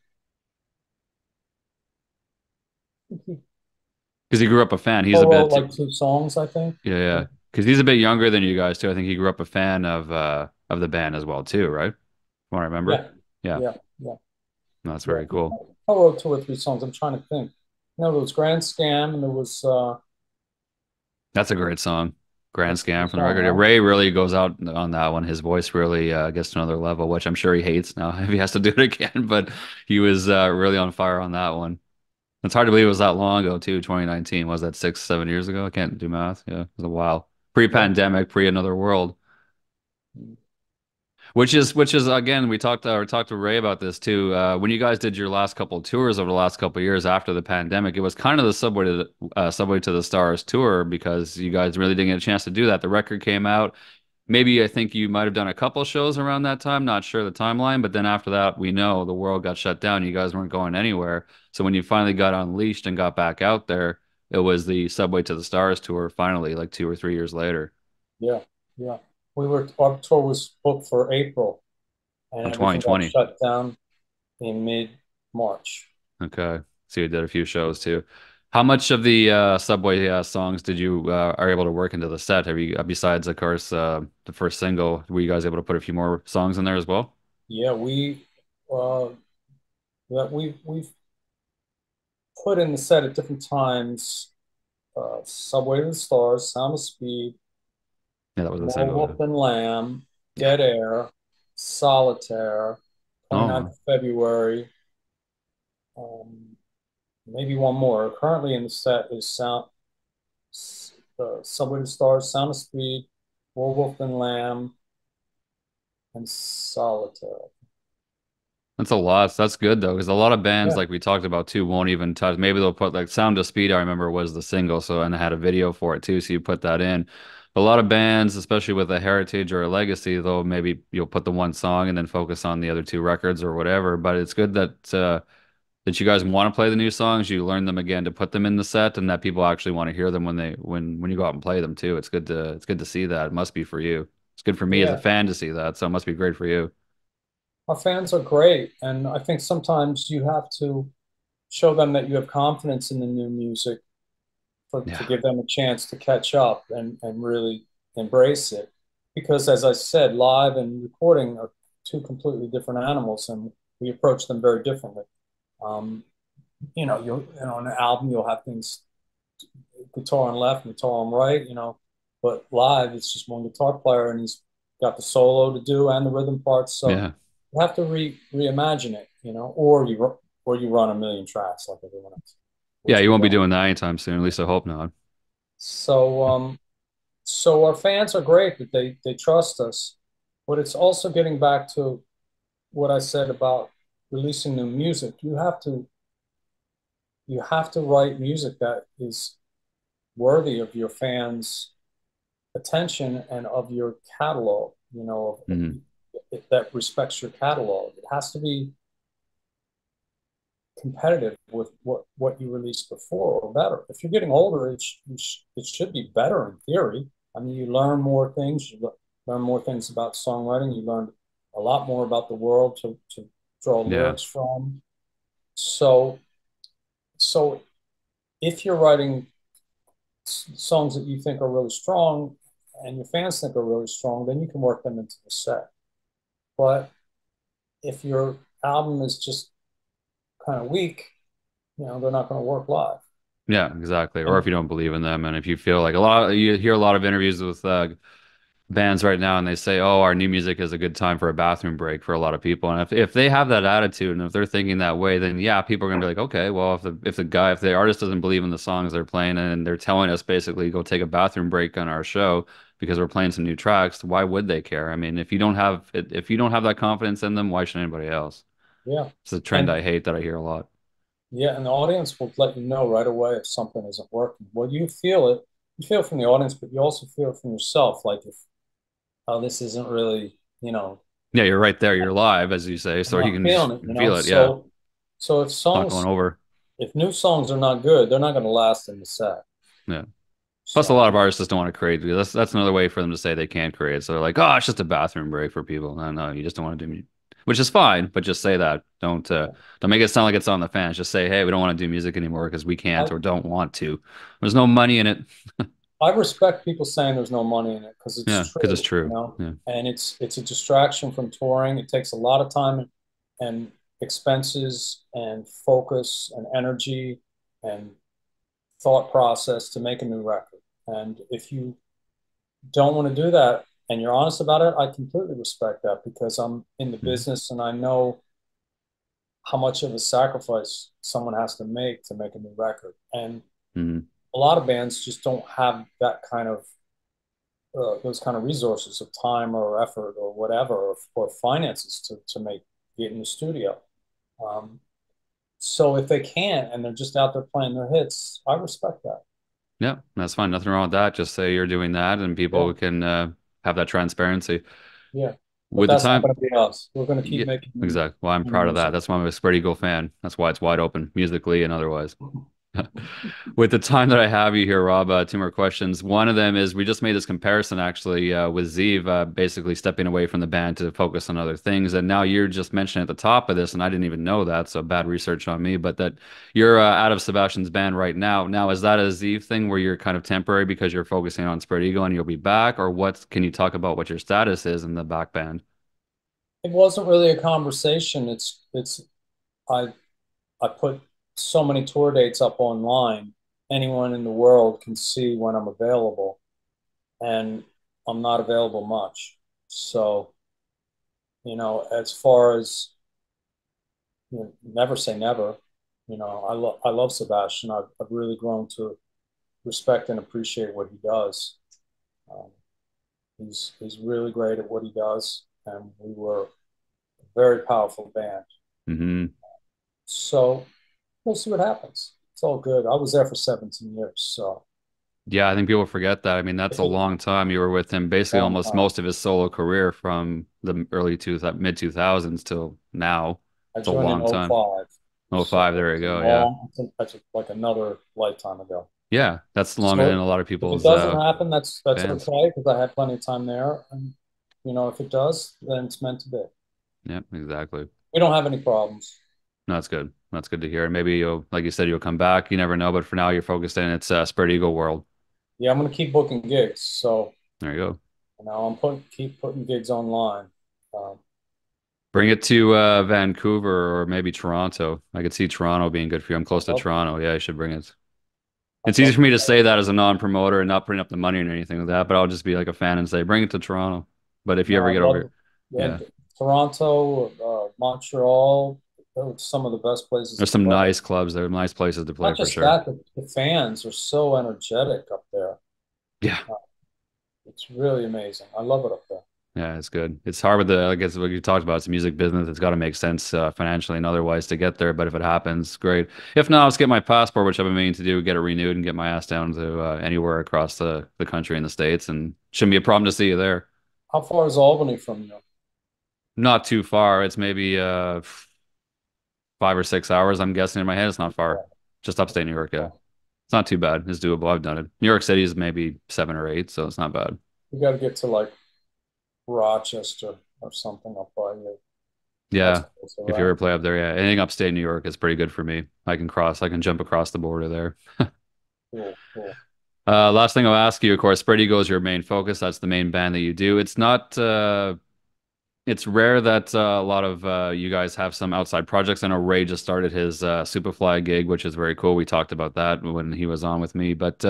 Speaker 1: Because he grew up a fan. He's a
Speaker 2: co-wrote
Speaker 1: bit,
Speaker 2: like 2 songs, I think.
Speaker 1: yeah,
Speaker 2: I
Speaker 1: yeah.
Speaker 2: think.
Speaker 1: Because he's a bit younger than you guys too. I think he grew up a fan of the band as well too, right? From what I remember.
Speaker 2: Yeah,
Speaker 1: Yeah.
Speaker 2: yeah, yeah,
Speaker 1: No, that's
Speaker 2: yeah.
Speaker 1: very
Speaker 2: He
Speaker 1: cool.
Speaker 2: co-wrote 2 or 3 songs. I'm trying to think. There was Grand Scam, and there was
Speaker 1: That's a great song. Grand
Speaker 2: that's a good
Speaker 1: Scam from the
Speaker 2: song,
Speaker 1: record.
Speaker 2: huh?
Speaker 1: Ray really goes out on that one. His voice really gets to another level, which I'm sure he hates now if he has to do it again. But he was really on fire on that one. It's hard to believe it was that long ago, too. 2019. Was that 6, 7 years ago? I can't do math. Yeah, it was a while.
Speaker 2: Yeah.
Speaker 1: Pre-pandemic, pre-another world. Which is again, we talked to Ray about this too. When you guys did your last couple of tours over the last couple of years after the pandemic, it was kind of the Subway to the Stars tour because you guys really didn't get a chance to do that. The record came out. Maybe I think you might have done a couple shows around that time. Not sure the timeline, but then after that, we know the world got shut down. You guys weren't going anywhere. So when you finally got unleashed and got back out there, it was the Subway to the Stars tour finally, like 2 or 3 years later
Speaker 2: Yeah, yeah. Our tour was booked for April, and
Speaker 1: in
Speaker 2: everything got
Speaker 1: 2020.
Speaker 2: shut down in mid-March.
Speaker 1: Okay. So you did a few shows too. How much of the Subway songs did you are able to work into the set? Have you, besides, of course, the first single, were you guys able to put a few more songs in there as well?
Speaker 2: Yeah, uh, we've put in the set at different times. Subway to the Stars, Sound of Speed,
Speaker 1: Yeah, that was the
Speaker 2: More
Speaker 1: single. Yeah.
Speaker 2: Wolf Than Lamb,
Speaker 1: Yeah.
Speaker 2: Dead Air, Solitaire, 29th
Speaker 1: Oh,
Speaker 2: of February, um, maybe one more. Currently in the set is Subway to the Stars, Sound of Speed, More Wolf Than Lamb, and Solitaire.
Speaker 1: that's a lot. That's good though, because a lot of bands,
Speaker 2: Yeah,
Speaker 1: like we talked about too, won't even touch. Maybe they'll put like "Sound of Speed." I remember was the single, so and I had a video for it too, so you put that in. But a lot of bands, especially with a heritage or a legacy, though, maybe you'll put the one song and then focus on the other two records or whatever. But it's good that you guys want to play the new songs, you learn them again to put them in the set, and that people actually want to hear them when you go out and play them too. It's good to see that. It must be for you. It's good for me as a
Speaker 2: yeah.
Speaker 1: fan to see that, so it must be great for you.
Speaker 2: Our fans are great, and I think sometimes you have to show them that you have confidence in the new music to
Speaker 1: Yeah,
Speaker 2: give them a chance to catch up and really embrace it. Because as I said, live and recording are 2 completely different animals, and we approach them very differently. Um, on an album, you'll have things guitar on left, guitar on right, but live, it's just one guitar player, and he's got the solo to do and the rhythm parts. So
Speaker 1: yeah,
Speaker 2: you have to reimagine it, or you run a million tracks like everyone else,
Speaker 1: yeah.
Speaker 2: which
Speaker 1: You
Speaker 2: we
Speaker 1: won't be
Speaker 2: don't.
Speaker 1: doing that anytime soon. At least I hope not.
Speaker 2: So so our fans are great that they trust us, but it's also getting back to what I said about releasing new music. You have to write music that is worthy of your fans' attention and of your catalog,
Speaker 1: Mhm.
Speaker 2: that respects your catalog. It has to be competitive with what you released before or better. If you're getting older, it should be better in theory. I mean, you learn more things. You learn more things about songwriting. You learn a lot more about the world to draw
Speaker 1: Yeah,
Speaker 2: lyrics from. So, so if you're writing songs that you think are really strong and your fans think are really strong, then you can work them into the set. But if your album is just kind of weak, they're not going to work live.
Speaker 1: Yeah, exactly. Or if
Speaker 2: And
Speaker 1: you don't believe in them, and if you feel like a lot, you hear a lot of interviews with bands right now, and they say, "Oh, our new music is a good time for a bathroom break for a lot of people." And if they have that attitude, and if they're thinking that way, then yeah, people are gonna be like, "Okay, well, if the artist doesn't believe in the songs they're playing, and they're telling us basically go take a bathroom break on our show because we're playing some new tracks, why would they care? I mean, if you don't have that confidence in them, why should anybody else?"
Speaker 2: yeah,
Speaker 1: It's a trend I
Speaker 2: and
Speaker 1: hate that I hear a lot.
Speaker 2: yeah, and the audience will let you know right away if something isn't working. Well, you feel it. You feel it from the audience, but you also feel it from yourself. Like if, oh, this isn't really,
Speaker 1: Yeah, you're right there. You're live, as you say,
Speaker 2: I'm
Speaker 1: so you
Speaker 2: not
Speaker 1: can just
Speaker 2: feeling it,
Speaker 1: feel it. Yeah,
Speaker 2: so if
Speaker 1: it's not going over.
Speaker 2: new songs are not good, they're not going to last in the set.
Speaker 1: Yeah. Plus, a
Speaker 2: So
Speaker 1: lot of artists just don't want to create. That's another way for them to say they can't create. So they're like, "Oh, it's just a bathroom break for people." No, no, you just don't want to do music, which is fine. But just say that. Don't make it sound like it's on the fans. Just say, "Hey, we don't want to do music anymore because we can't
Speaker 2: I
Speaker 1: or don't want to." There's no money in it.
Speaker 2: I respect people saying there's no money in it because it's
Speaker 1: Yeah, because it's
Speaker 2: true,
Speaker 1: true. Yeah.
Speaker 2: and it's a distraction from touring. It takes a lot of time and expenses and focus and energy and thought process to make a new record. And if you don't want to do that and you're honest about it, I completely respect that because I'm in the
Speaker 1: Mhm.
Speaker 2: business and I know how much of a sacrifice someone has to make a new record. And
Speaker 1: Mhm.
Speaker 2: a lot of bands just don't have that kind of those kind of resources of time or effort or whatever or finances to make get in the studio. Um, so if they can't and they're just out there playing their hits, I respect that.
Speaker 1: Yeah, that's fine. Nothing wrong with that. Just say you're doing that, and
Speaker 2: Yeah,
Speaker 1: people can have that transparency.
Speaker 2: yeah. But
Speaker 1: With the
Speaker 2: that's not
Speaker 1: time,
Speaker 2: going to be us. We're going to keep
Speaker 1: yeah,
Speaker 2: making
Speaker 1: exactly. Well, I'm
Speaker 2: new
Speaker 1: proud of that.
Speaker 2: music.
Speaker 1: That's why I'm a spread eagle fan. That's why it's wide open musically and otherwise. With the time that I have you here, Rob, two more questions. One of them is we just made this comparison actually with Zeev basically stepping away from the band to focus on other things. And now you're just mentioning at the top of this, and I didn't even know that, so bad research on me, but that you're out of Sebastian's band right now. Now, is that a Zeev thing where you're kind of temporary because you're focusing on Spread Eagle and you'll be back? Or what can you talk about what your status is in the back band?
Speaker 2: It wasn't really a conversation. It's I I put so many tour dates up online. Anyone in the world can see when I'm available, and I'm not available much. So, as far as never say never. I love Sebastian. I've really grown to respect and appreciate what he does. Um, he's really great at what he does, and we were a very powerful band.
Speaker 1: Hmm.
Speaker 2: So we'll see what happens. It's all good. I was there for 17 years, so
Speaker 1: Yeah, I think people forget that. I mean, that's a
Speaker 2: it's a
Speaker 1: long time. You were with him basically
Speaker 2: long
Speaker 1: almost
Speaker 2: time.
Speaker 1: most of his solo career from the mid 2000s till now.
Speaker 2: I
Speaker 1: It's a
Speaker 2: joined in
Speaker 1: long time.
Speaker 2: '05,
Speaker 1: Oh, five,
Speaker 2: so
Speaker 1: there you
Speaker 2: it's a
Speaker 1: go. Yeah.
Speaker 2: long, that's like another lifetime ago.
Speaker 1: Yeah, that's longer than
Speaker 2: So
Speaker 1: a lot of
Speaker 2: if it
Speaker 1: people's
Speaker 2: doesn't happen, that's
Speaker 1: bands.
Speaker 2: okay because I had plenty of time there. And if it does, then it's meant to be.
Speaker 1: Yeah, exactly.
Speaker 2: We don't have any problems.
Speaker 1: No, that's good. That's good to hear. Maybe you'll, like you said, you'll come back. You never know, but for now you're focused in its Spread Eagle world.
Speaker 2: Yeah, I'm gonna keep booking gigs. So
Speaker 1: There you go.
Speaker 2: I'm keep putting gigs online. Um,
Speaker 1: Bring it to Vancouver or maybe Toronto. I could see Toronto being good for you. I'm close
Speaker 2: I'd
Speaker 1: to
Speaker 2: love to.
Speaker 1: Toronto. Yeah, you should bring it.
Speaker 2: I'd
Speaker 1: It's easy
Speaker 2: love
Speaker 1: for
Speaker 2: to.
Speaker 1: me to say that as a non-promoter and not putting up the money or anything like that, but I'll just be like a fan and say, bring it to Toronto. But if you
Speaker 2: No,
Speaker 1: ever
Speaker 2: I'd
Speaker 1: get over
Speaker 2: love
Speaker 1: here,
Speaker 2: to. Yeah,
Speaker 1: yeah,
Speaker 2: Toronto, Montreal, those are some of the best places
Speaker 1: there's
Speaker 2: to
Speaker 1: some
Speaker 2: play.
Speaker 1: nice clubs there, nice places to play
Speaker 2: Not
Speaker 1: for
Speaker 2: just
Speaker 1: sure.
Speaker 2: that, the fans are so energetic up there.
Speaker 1: Yeah,
Speaker 2: Uh, it's really amazing. I love it up there.
Speaker 1: yeah, it's good. It's hard with the, I guess what you talked about, it's a music business. It's got to make sense financially and otherwise to get there. But if it happens, great. If not, let's get my passport, which I've been meaning to do, get it renewed and get my ass down to anywhere across the country in the States. And shouldn't be a problem to see you there.
Speaker 2: How far is Albany from you?
Speaker 1: Not too far. It's maybe 5 or 6 hours. I'm guessing in my head. It's not far. Just upstate New York. Yeah. It's not too bad. It's doable. I've done it. New York City is maybe 7 or 8, so it's not bad.
Speaker 2: You got to get to like Rochester or something up by you. That's
Speaker 1: Yeah.
Speaker 2: closer,
Speaker 1: If you
Speaker 2: right?
Speaker 1: ever play up there, yeah. Anything upstate New York is pretty good for me. I can jump across the border there.
Speaker 2: Cool, cool.
Speaker 1: Last thing I'll ask you, of course, Spread Eagle is your main focus. That's the main band that you do. It's not it's rare that a lot of you guys have some outside projects. I know Ray just started his Superfly gig, which is very cool. We talked about that when he was on with me. But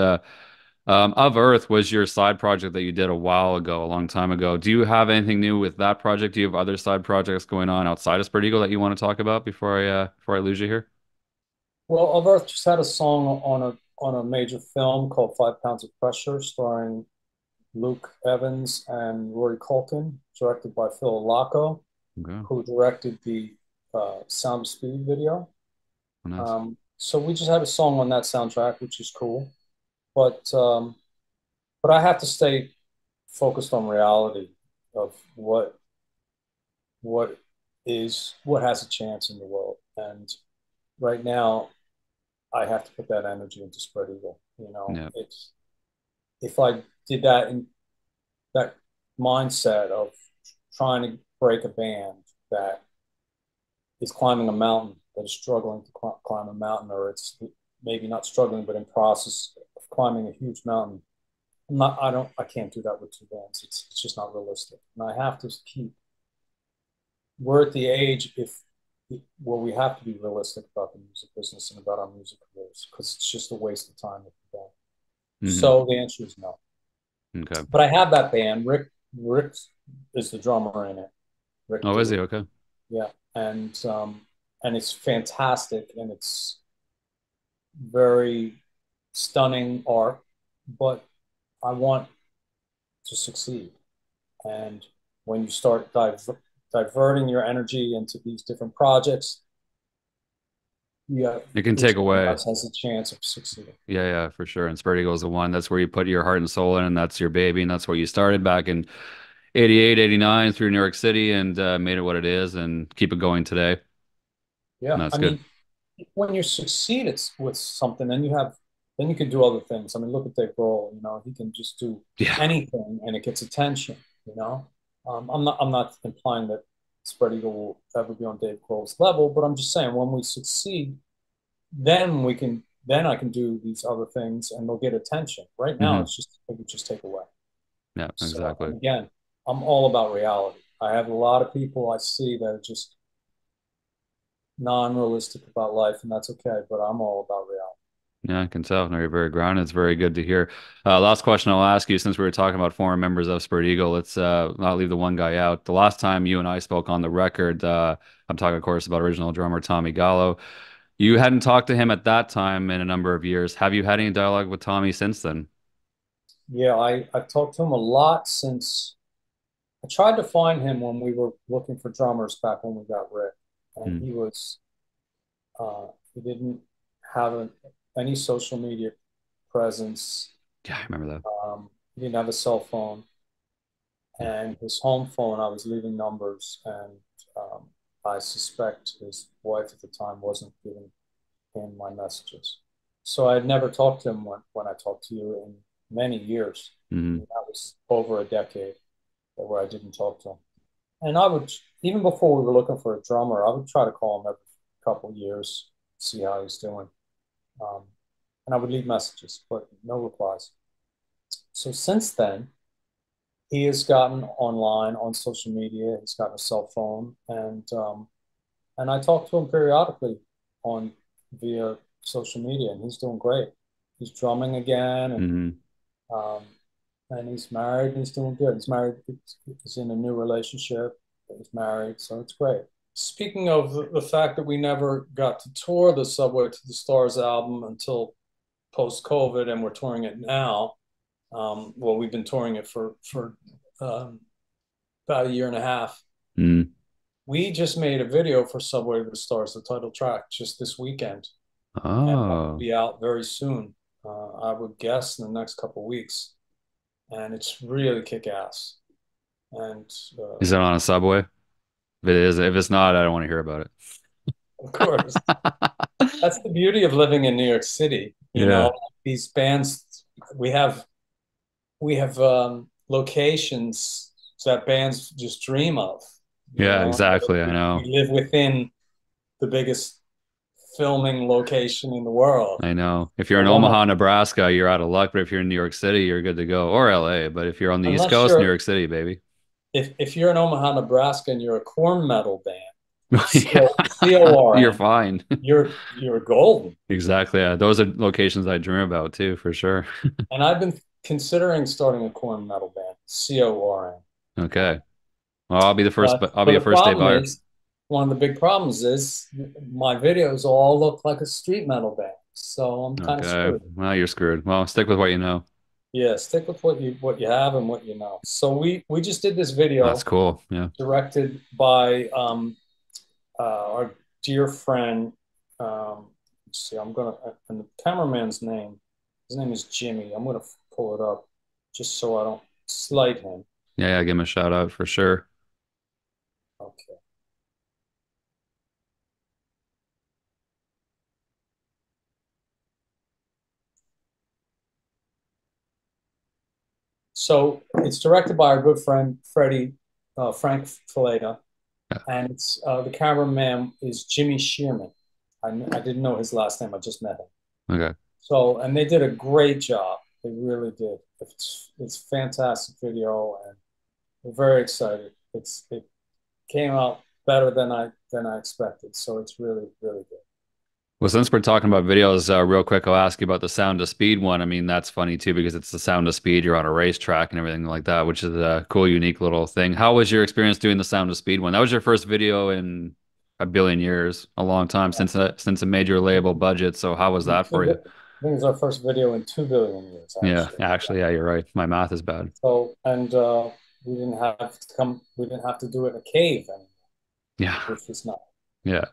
Speaker 1: Of Earth was your side project that you did a while ago, a long time ago. Do you have anything new with that project? Do you have other side projects going on outside of Spread Eagle that you want to talk about before I lose you here?
Speaker 2: Well, Of Earth just had a song on a major film called 5 Pounds of Pressure, starring Luke Evans and Rory Culkin, directed by Phil Laco,
Speaker 1: Okay,
Speaker 2: who directed the Sound of Speed video.
Speaker 1: nice.
Speaker 2: So we just had a song on that soundtrack, which is cool. But um, but I have to stay focused on reality of what what has a chance in the world. And right now, I have to put that energy into Spread Eagle.
Speaker 1: Yeah,
Speaker 2: It's if I did that in that mindset of trying to break a band that is climbing a mountain, that is struggling to climb a mountain, or it's maybe not struggling, but in process of climbing a huge mountain. I can't do that with two bands. It's just not realistic. And I have to keep, we're at the age where we have to be realistic about the music business and about our music careers because it's just a waste of time with the band.
Speaker 1: hmm
Speaker 2: So the answer is no.
Speaker 1: okay.
Speaker 2: But I have that band. Rick is the drummer in it. Rick
Speaker 1: Oh, is he
Speaker 2: DeLuca.
Speaker 1: okay?
Speaker 2: Yeah, and it's fantastic and it's very stunning art. But I want to succeed, and when you start diverting your energy into these different projects, yeah,
Speaker 1: It can
Speaker 2: which
Speaker 1: take
Speaker 2: one of
Speaker 1: away.
Speaker 2: us has a chance of succeeding?
Speaker 1: Yeah, yeah, for sure. And Spread Eagle is the one. That's where you put your heart and soul in, and that's your baby, and that's where you started back in 88, 89 through New York City and made it what it is and keep it going today. And
Speaker 2: Yeah,
Speaker 1: that's
Speaker 2: I
Speaker 1: good.
Speaker 2: mean, when you succeed it's with something, then you can do other things. I mean, look at Dave Grohl. He can just do
Speaker 1: Yeah.
Speaker 2: anything and it gets attention. I'm not implying that Spread Eagle will ever be on Dave Grohl's level, but I'm just saying when we succeed, then I can do these other things and they'll get attention. Right now,
Speaker 1: hmm
Speaker 2: it would just take away.
Speaker 1: Yeah,
Speaker 2: So,
Speaker 1: exactly.
Speaker 2: and again, I'm all about reality. I have a lot of people I see that are just non-realistic about life, and that's okay. But I'm all about reality.
Speaker 1: Yeah, I can tell. No, you're very grounded. It's very good to hear. Last question I'll ask you, since we were talking about former members of Spread Eagle, let's not leave the one guy out. The last time you and I spoke on the record, I'm talking, of course, about original drummer Tommy Gallo. You hadn't talked to him at that time in a number of years. Have you had any dialogue with Tommy since then?
Speaker 2: Yeah, I've talked to him a lot since I tried to find him when we were looking for drummers back when we got Rick, and
Speaker 1: Mm.
Speaker 2: he didn't have any social media presence.
Speaker 1: Yeah, I remember that.
Speaker 2: He didn't have a cell phone, and his home phone, I was leaving numbers, and um, I suspect his wife at the time wasn't giving him my messages. So I had never talked to him when I talked to you in many years. I
Speaker 1: hmm
Speaker 2: mean, that was over a decade where I didn't talk to him. And I would, even before we were looking for a drummer, I would try to call him every couple of years, see how he's doing. Um, and I would leave messages, but no replies. So since then, he has gotten online on social media. He's gotten a cell phone, and I talk to him periodically on via social media, and he's doing great. He's drumming again,
Speaker 1: hmm
Speaker 2: um, and he's married. And he's doing good. He's married. He's in a new relationship. He's married, so it's great. Speaking of the fact that we never got to tour the Subway to the Stars album until post COVID, and we're touring it now. Well, we've been touring it for um, about a year and a half.
Speaker 1: mm
Speaker 2: We just made a video for Subway to the Stars, the title track, just this weekend, and that will
Speaker 1: Oh,
Speaker 2: be out very soon. I would guess in the next couple of weeks, and it's really kick ass. And
Speaker 1: is that on a subway? If it is, if it's not, I don't want to hear about
Speaker 2: of course,
Speaker 1: it.
Speaker 2: that's the beauty of living in New York City.
Speaker 1: Yeah.
Speaker 2: These bands we have locations that bands just dream of.
Speaker 1: Yeah, exactly. I
Speaker 2: We
Speaker 1: know.
Speaker 2: live within the biggest filming location in the world.
Speaker 1: I know. If you're
Speaker 2: Or
Speaker 1: in
Speaker 2: one of
Speaker 1: Omaha,
Speaker 2: them.
Speaker 1: Nebraska, you're out of luck. But if you're in New York City, you're good to go. Or LA. But if you're on the East
Speaker 2: Unless
Speaker 1: Coast, New
Speaker 2: you're
Speaker 1: York City, baby.
Speaker 2: if you're in Omaha, Nebraska, and you're a corn metal band,
Speaker 1: Yeah, you're
Speaker 2: CORN,
Speaker 1: fine.
Speaker 2: you're golden.
Speaker 1: Exactly. Yeah. Those are locations I dream about too, for sure.
Speaker 2: And I've been considering starting a corn metal band, CORN.
Speaker 1: Okay. Well, I'll be the first, but I'll be
Speaker 2: But
Speaker 1: a
Speaker 2: the
Speaker 1: first day
Speaker 2: problem
Speaker 1: buyer.
Speaker 2: is, one of the big problems is my videos all look like a street metal band. So I'm kind of
Speaker 1: Okay.
Speaker 2: screwed.
Speaker 1: Well, you're screwed. Well, stick with what you know.
Speaker 2: Yeah, stick with what you have and what you know. So we just did this
Speaker 1: That's
Speaker 2: video
Speaker 1: cool. Yeah.
Speaker 2: directed by our dear friend. Let's see, I'm gonna and the cameraman's name. His name is Jimmy. I'm gonna pull it up just so I don't slight him.
Speaker 1: Yeah. Yeah. Give him a shout out for sure.
Speaker 2: Okay. So it's directed by our good friend Freddie Frank Fileta,
Speaker 1: Yeah.
Speaker 2: and it's the cameraman is Jimmy Shearman. I didn't know his last name. I just met him.
Speaker 1: Okay.
Speaker 2: So and they did a great job. They really did. It's fantastic video, and we're very excited. It came out better than I expected. So it's really good.
Speaker 1: Well, since we're talking about videos, real quick, I'll ask you about the Sound of Speed one. I mean, that's funny too because it's the Sound of Speed. You're on a racetrack and everything like that, which is a cool, unique little thing. How was your experience doing the Sound of Speed one? That was your first video in a billion years, a long time since a major label budget. So how was that for you?
Speaker 2: I think it's our first video in 2 billion years,
Speaker 1: Yeah,
Speaker 2: actually.
Speaker 1: actually, yeah, you're right. My math is bad.
Speaker 2: So, and we didn't have to come, we didn't have to do it in a cave anymore,
Speaker 1: Yeah,
Speaker 2: which was nice.
Speaker 1: yeah.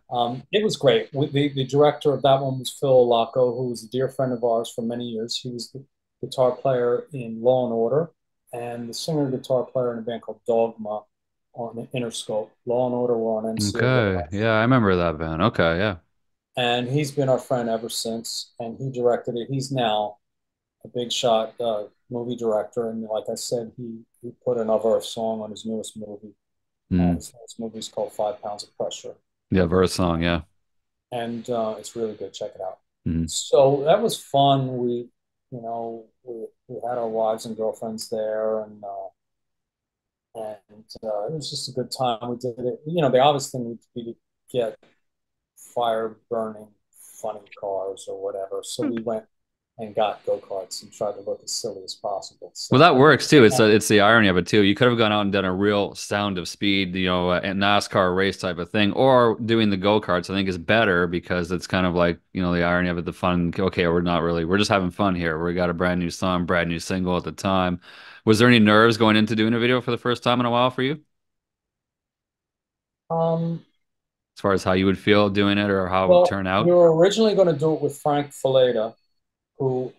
Speaker 2: It was great. The director of that one was Phil Laco, who was a dear friend of ours for many years. He was the guitar player in Law and Order and the singer guitar player in a band called Dogma on Interscope. Law and Order were on
Speaker 1: Okay,
Speaker 2: NCAA.
Speaker 1: yeah, I remember that band. Okay, yeah.
Speaker 2: And he's been our friend ever since. And he directed it. He's now a big shot movie director. And like I said, he put another song on his newest movie.
Speaker 1: Mm.
Speaker 2: His newest movie is called 5 Pounds of Pressure.
Speaker 1: Yeah, verse song, yeah.
Speaker 2: And it's really good. Check it out.
Speaker 1: Mm.
Speaker 2: So that was fun. We had our wives and girlfriends there, and it was just a good time. We did it. The obvious thing would be to get fire burning funny cars or whatever. So we went and got go-karts and tried to look as silly as possible.
Speaker 1: Well,
Speaker 2: So,
Speaker 1: that
Speaker 2: but
Speaker 1: works too. It's the irony of it too. You could have gone out and done a real Sound of Speed, a NASCAR race type of thing, or doing the go-karts. I think is better because it's kind of like, the irony of it, the fun. Okay, we're just having fun here. We got a brand new song, brand new single at the time. Was there any nerves going into doing a video for the first time in a while for you,
Speaker 2: um,
Speaker 1: as far as how you would feel doing it or how it would
Speaker 2: well,
Speaker 1: turn
Speaker 2: we
Speaker 1: out?
Speaker 2: were originally going to do it with Frank Fileta, who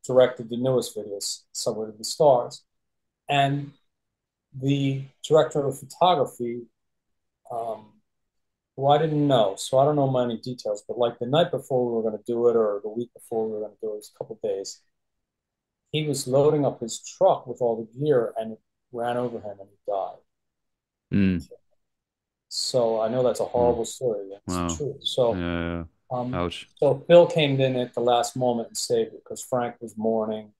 Speaker 2: directed the newest videos, Subway to the Stars, and the director of photography, um, who I didn't know, so I don't know many details, but like the night before we were going to do it, or the week before we were going to do it, it was a couple of days. He was loading up his truck with all the gear, and it ran over him, and he died.
Speaker 1: Mm.
Speaker 2: So I know that's a
Speaker 1: Mm.
Speaker 2: horrible story. That's the
Speaker 1: Wow.
Speaker 2: truth.
Speaker 1: Yeah, yeah.
Speaker 2: Um,
Speaker 1: Ouch.
Speaker 2: so Phil came in at the last moment and saved it because Frank was mourning.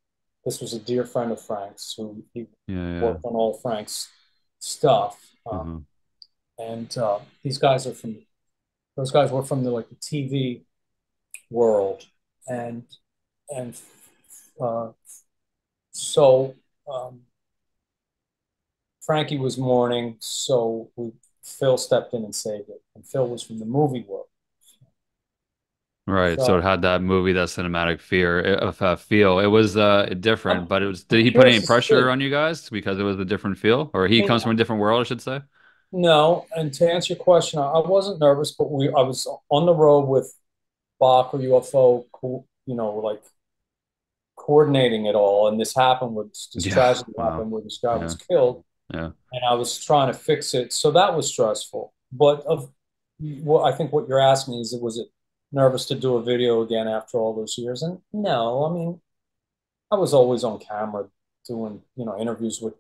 Speaker 2: This was a dear friend of Frank's who he
Speaker 1: Yeah, yeah.
Speaker 2: worked on all Frank's stuff.
Speaker 1: Uh-huh.
Speaker 2: And those guys were from the TV world, and and uh, so Frankie was mourning, so Phil stepped in and saved it. And Phil was from the movie world.
Speaker 1: Right. So it
Speaker 2: So
Speaker 1: had that movie, that cinematic feel. It was different,
Speaker 2: I'm,
Speaker 1: but did
Speaker 2: I'm
Speaker 1: he put any
Speaker 2: curious to
Speaker 1: pressure
Speaker 2: see.
Speaker 1: on you guys because it was a different feel? Or
Speaker 2: I
Speaker 1: he
Speaker 2: mean,
Speaker 1: comes from a different world, I should say?
Speaker 2: no, and to answer your question, I wasn't nervous, but I was on the road with Bach or UFO, like coordinating it all, and this happened. With this
Speaker 1: Yeah.
Speaker 2: tragedy
Speaker 1: Wow.
Speaker 2: happened where this guy was
Speaker 1: Yeah.
Speaker 2: killed,
Speaker 1: Yeah.
Speaker 2: and I was trying to fix it, so that was stressful. But I think what you're asking is, was it nervous to do a video again after all those years? And no, I mean, I was always on camera doing interviews with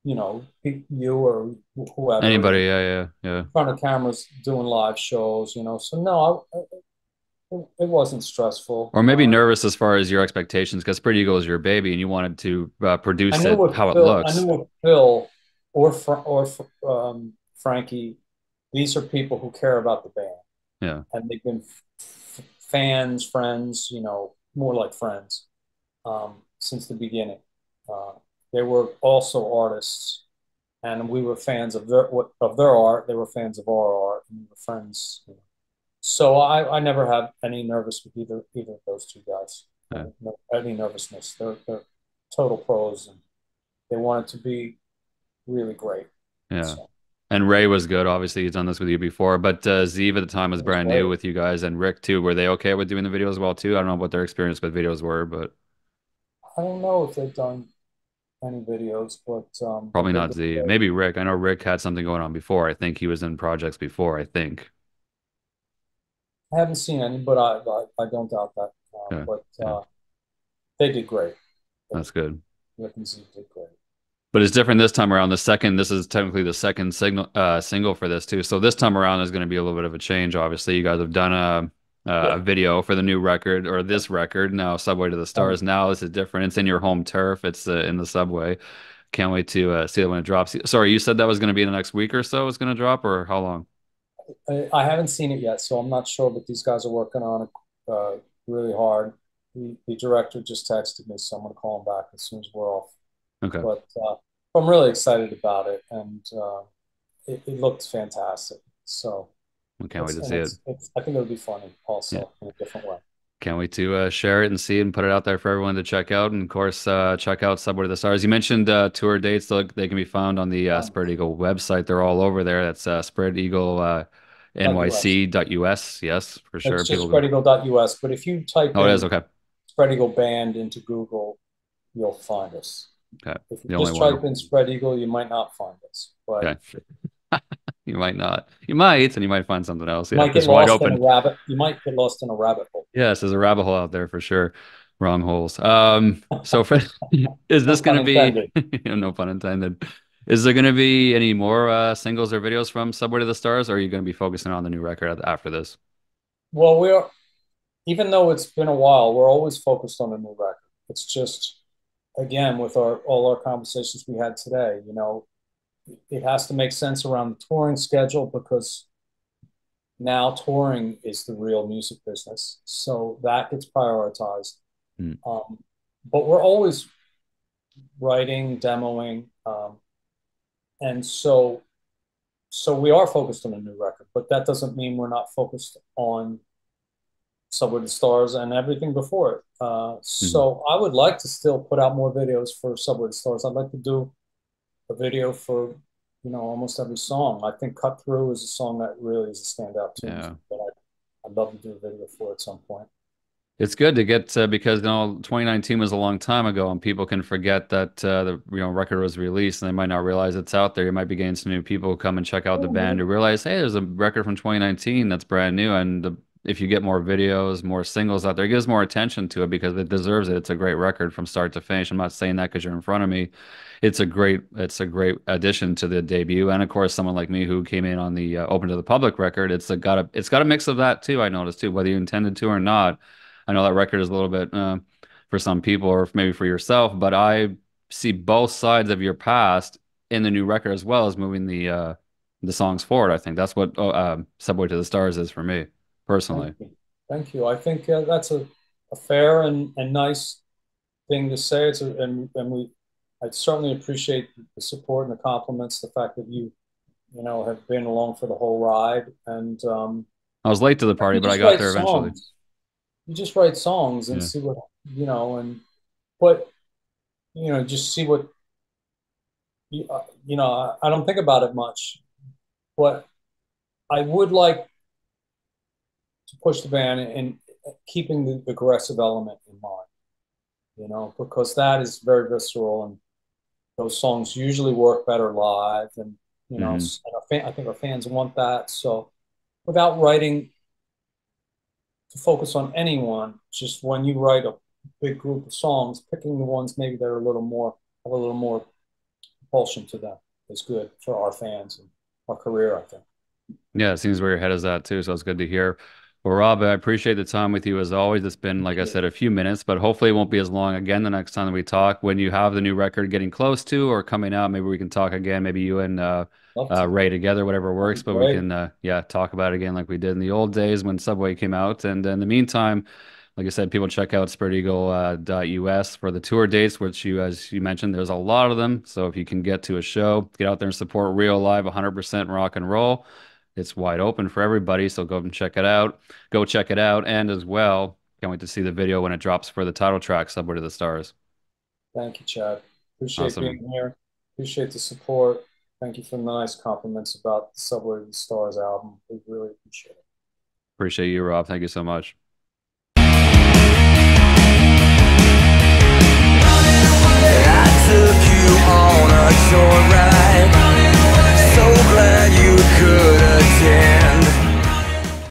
Speaker 2: you or whoever
Speaker 1: Anybody, yeah, yeah, yeah.
Speaker 2: in front of cameras doing live shows. So no, it wasn't stressful.
Speaker 1: Or maybe nervous as far as your expectations, because Pretty Eagle is your baby and you wanted to produce it how it
Speaker 2: I knew
Speaker 1: looks.
Speaker 2: with Phil Frankie, these are people who care about the band,
Speaker 1: Yeah.
Speaker 2: and they've been fans, friends, more like friends, since the beginning. Uh, they were also artists, and we were fans of their art. They were fans of our art, and we were friends. So I never had any nervous with either of those two guys.
Speaker 1: Yeah.
Speaker 2: No, any nervousness. They're total pros, and they want it to be really great.
Speaker 1: Yeah.
Speaker 2: So
Speaker 1: And Ray was good. Obviously, he's done this with you before. But Zeev at the time was
Speaker 2: it was
Speaker 1: brand new
Speaker 2: great.
Speaker 1: with you guys, and Rick too. Were they okay with doing the videos well too? I don't know what their experience with videos were, but
Speaker 2: I don't know if they've done any videos, but
Speaker 1: probably
Speaker 2: they've
Speaker 1: not
Speaker 2: been
Speaker 1: Zeev.
Speaker 2: great.
Speaker 1: Maybe Rick. I know Rick had something going on before. I think he was in projects before, I think.
Speaker 2: I haven't seen any, but I don't doubt that.
Speaker 1: Yeah.
Speaker 2: But
Speaker 1: Yeah.
Speaker 2: they did great.
Speaker 1: That's good.
Speaker 2: Rick and Zeke did great.
Speaker 1: But it's different this time around. This is technically the second single for this too. So this time around is going to be a little bit of a change. Obviously, you guys have done
Speaker 2: Yeah,
Speaker 1: a video for the new record or this record now, Subway to the
Speaker 2: and
Speaker 1: Stars. Now this is different. It's in your home turf. It's in the subway. Can't wait to see it when it drops. Sorry, you said that was going to be in the next week or so. It's going to drop, or how long?
Speaker 2: I haven't seen it yet, so I'm not sure. But these guys are working on it really hard. The director just texted me, so I'm going to call him back as soon as we're off.
Speaker 1: Okay,
Speaker 2: But I'm really excited about it, and it looked fantastic. So
Speaker 1: we can't wait to see it.
Speaker 2: I think it'll be funny
Speaker 1: Yeah.
Speaker 2: also in a different way.
Speaker 1: Can't wait to share it and see it and put it out there for everyone to check out. And of course, check out Subway to the Stars. You mentioned tour dates. They can be found on the
Speaker 2: Um,
Speaker 1: Spread Eagle website. They're all over there. That's Spread Eagle
Speaker 2: .us.
Speaker 1: NYC.us. Yes, for sure.
Speaker 2: It's just
Speaker 1: People can.
Speaker 2: spreadeagle.us. But if you type
Speaker 1: Oh, it is.
Speaker 2: in
Speaker 1: Okay.
Speaker 2: Spread Eagle Band into Google, you'll find us.
Speaker 1: Okay.
Speaker 2: If you
Speaker 1: The only
Speaker 2: just
Speaker 1: one.
Speaker 2: type in Spread Eagle, you might not find us. But
Speaker 1: Okay. You might not. You might, and you might find something else.
Speaker 2: you
Speaker 1: Yeah,
Speaker 2: might get
Speaker 1: it's wide
Speaker 2: lost in a
Speaker 1: open.
Speaker 2: rabbit. You might get lost in a rabbit hole.
Speaker 1: Yes, there's a rabbit hole out there for sure. Wrong holes. So for is
Speaker 2: No
Speaker 1: this
Speaker 2: pun
Speaker 1: gonna be
Speaker 2: intended.
Speaker 1: no pun intended. Is there gonna be any more singles or videos from Subway to the Stars, or are you gonna be focusing on the new record after this?
Speaker 2: Well, even though it's been a while, we're always focused on a new record. It's just, again, with all our conversations we had today, it has to make sense around the touring schedule because now touring is the real music business. So that gets prioritized.
Speaker 1: Mm,
Speaker 2: Um, but we're always writing, demoing, and so we are focused on a new record. But that doesn't mean we're not focused on Subway to the Stars and everything before it.
Speaker 1: mhm.
Speaker 2: So I would like to still put out more videos for Subway to the Stars. I'd like to do a video for almost every song. I think Cut Through is a song that really is a standout tune
Speaker 1: Yeah.
Speaker 2: that I'd love to do a video for at some point.
Speaker 1: It's good to get because 2019 was a long time ago, and people can forget that the record was released, and they might not realize it's out there. You might be getting some new people who come and check out the band
Speaker 2: Mhm.
Speaker 1: to realize, hey, there's a record from 2019 that's brand new, and if you get more videos, more singles out there, it gives more attention to it because it deserves it. It's a great record from start to finish. I'm not saying that because you're in front of me. It's a great addition to the debut, and of course, someone like me who came in on the open to the public record, it's got a mix of that too. I noticed too, whether you intended to or not. I know that record is a little bit for some people or maybe for yourself, but I see both sides of your past in the new record as well as moving the songs forward. I think that's what Subway to the Stars is for me
Speaker 2: Thank
Speaker 1: personally.
Speaker 2: you. Thank you. I think that's a fair and nice thing to say. I certainly appreciate the support and the compliments, the fact that you have been along for the whole ride. And
Speaker 1: I was late to the party,
Speaker 2: you
Speaker 1: but I
Speaker 2: just
Speaker 1: got
Speaker 2: write
Speaker 1: there eventually.
Speaker 2: songs. You just write songs and
Speaker 1: Yeah.
Speaker 2: see what, and but, just see what, I don't think about it much, but I would like to push the band in keeping the aggressive element in mind, because that is very visceral and those songs usually work better live. And,
Speaker 1: Hmm.
Speaker 2: I think our fans want that. So without writing to focus on anyone, just when you write a big group of songs, picking the ones maybe that are have a little more propulsion to them is good for our fans and our career, I think.
Speaker 1: Yeah, it seems where your head is at too, so it's good to hear. Well, Rob, I appreciate the time with you as always. It's been, like I said, a few minutes, but hopefully it won't be as long again the next time that we talk. When you have the new record getting close to or coming out, maybe we can talk again. Maybe you and
Speaker 2: Love to.
Speaker 1: Ray together, whatever
Speaker 2: That'd
Speaker 1: works.
Speaker 2: be
Speaker 1: But we
Speaker 2: great.
Speaker 1: can, yeah, talk about it again like we did in the old days when Subway came out. And in the meantime, like I said, people check out spreadeagle.us for the tour dates, which you, as you mentioned, there's a lot of them. So if you can get to a show, get out there and support real live 100% rock and roll. It's wide open for everybody. So go and check it out. Go check it out. And as well, can't wait to see the video when it drops for the title track, Subway to the Stars.
Speaker 2: Thank you, Chad. Appreciate
Speaker 1: Awesome.
Speaker 2: being here. Appreciate the support. Thank you for the nice compliments about the Subway to the Stars album. We really appreciate it.
Speaker 1: Appreciate you, Rob. Thank you so much.
Speaker 3: I took you on a joyride. So glad you could attend.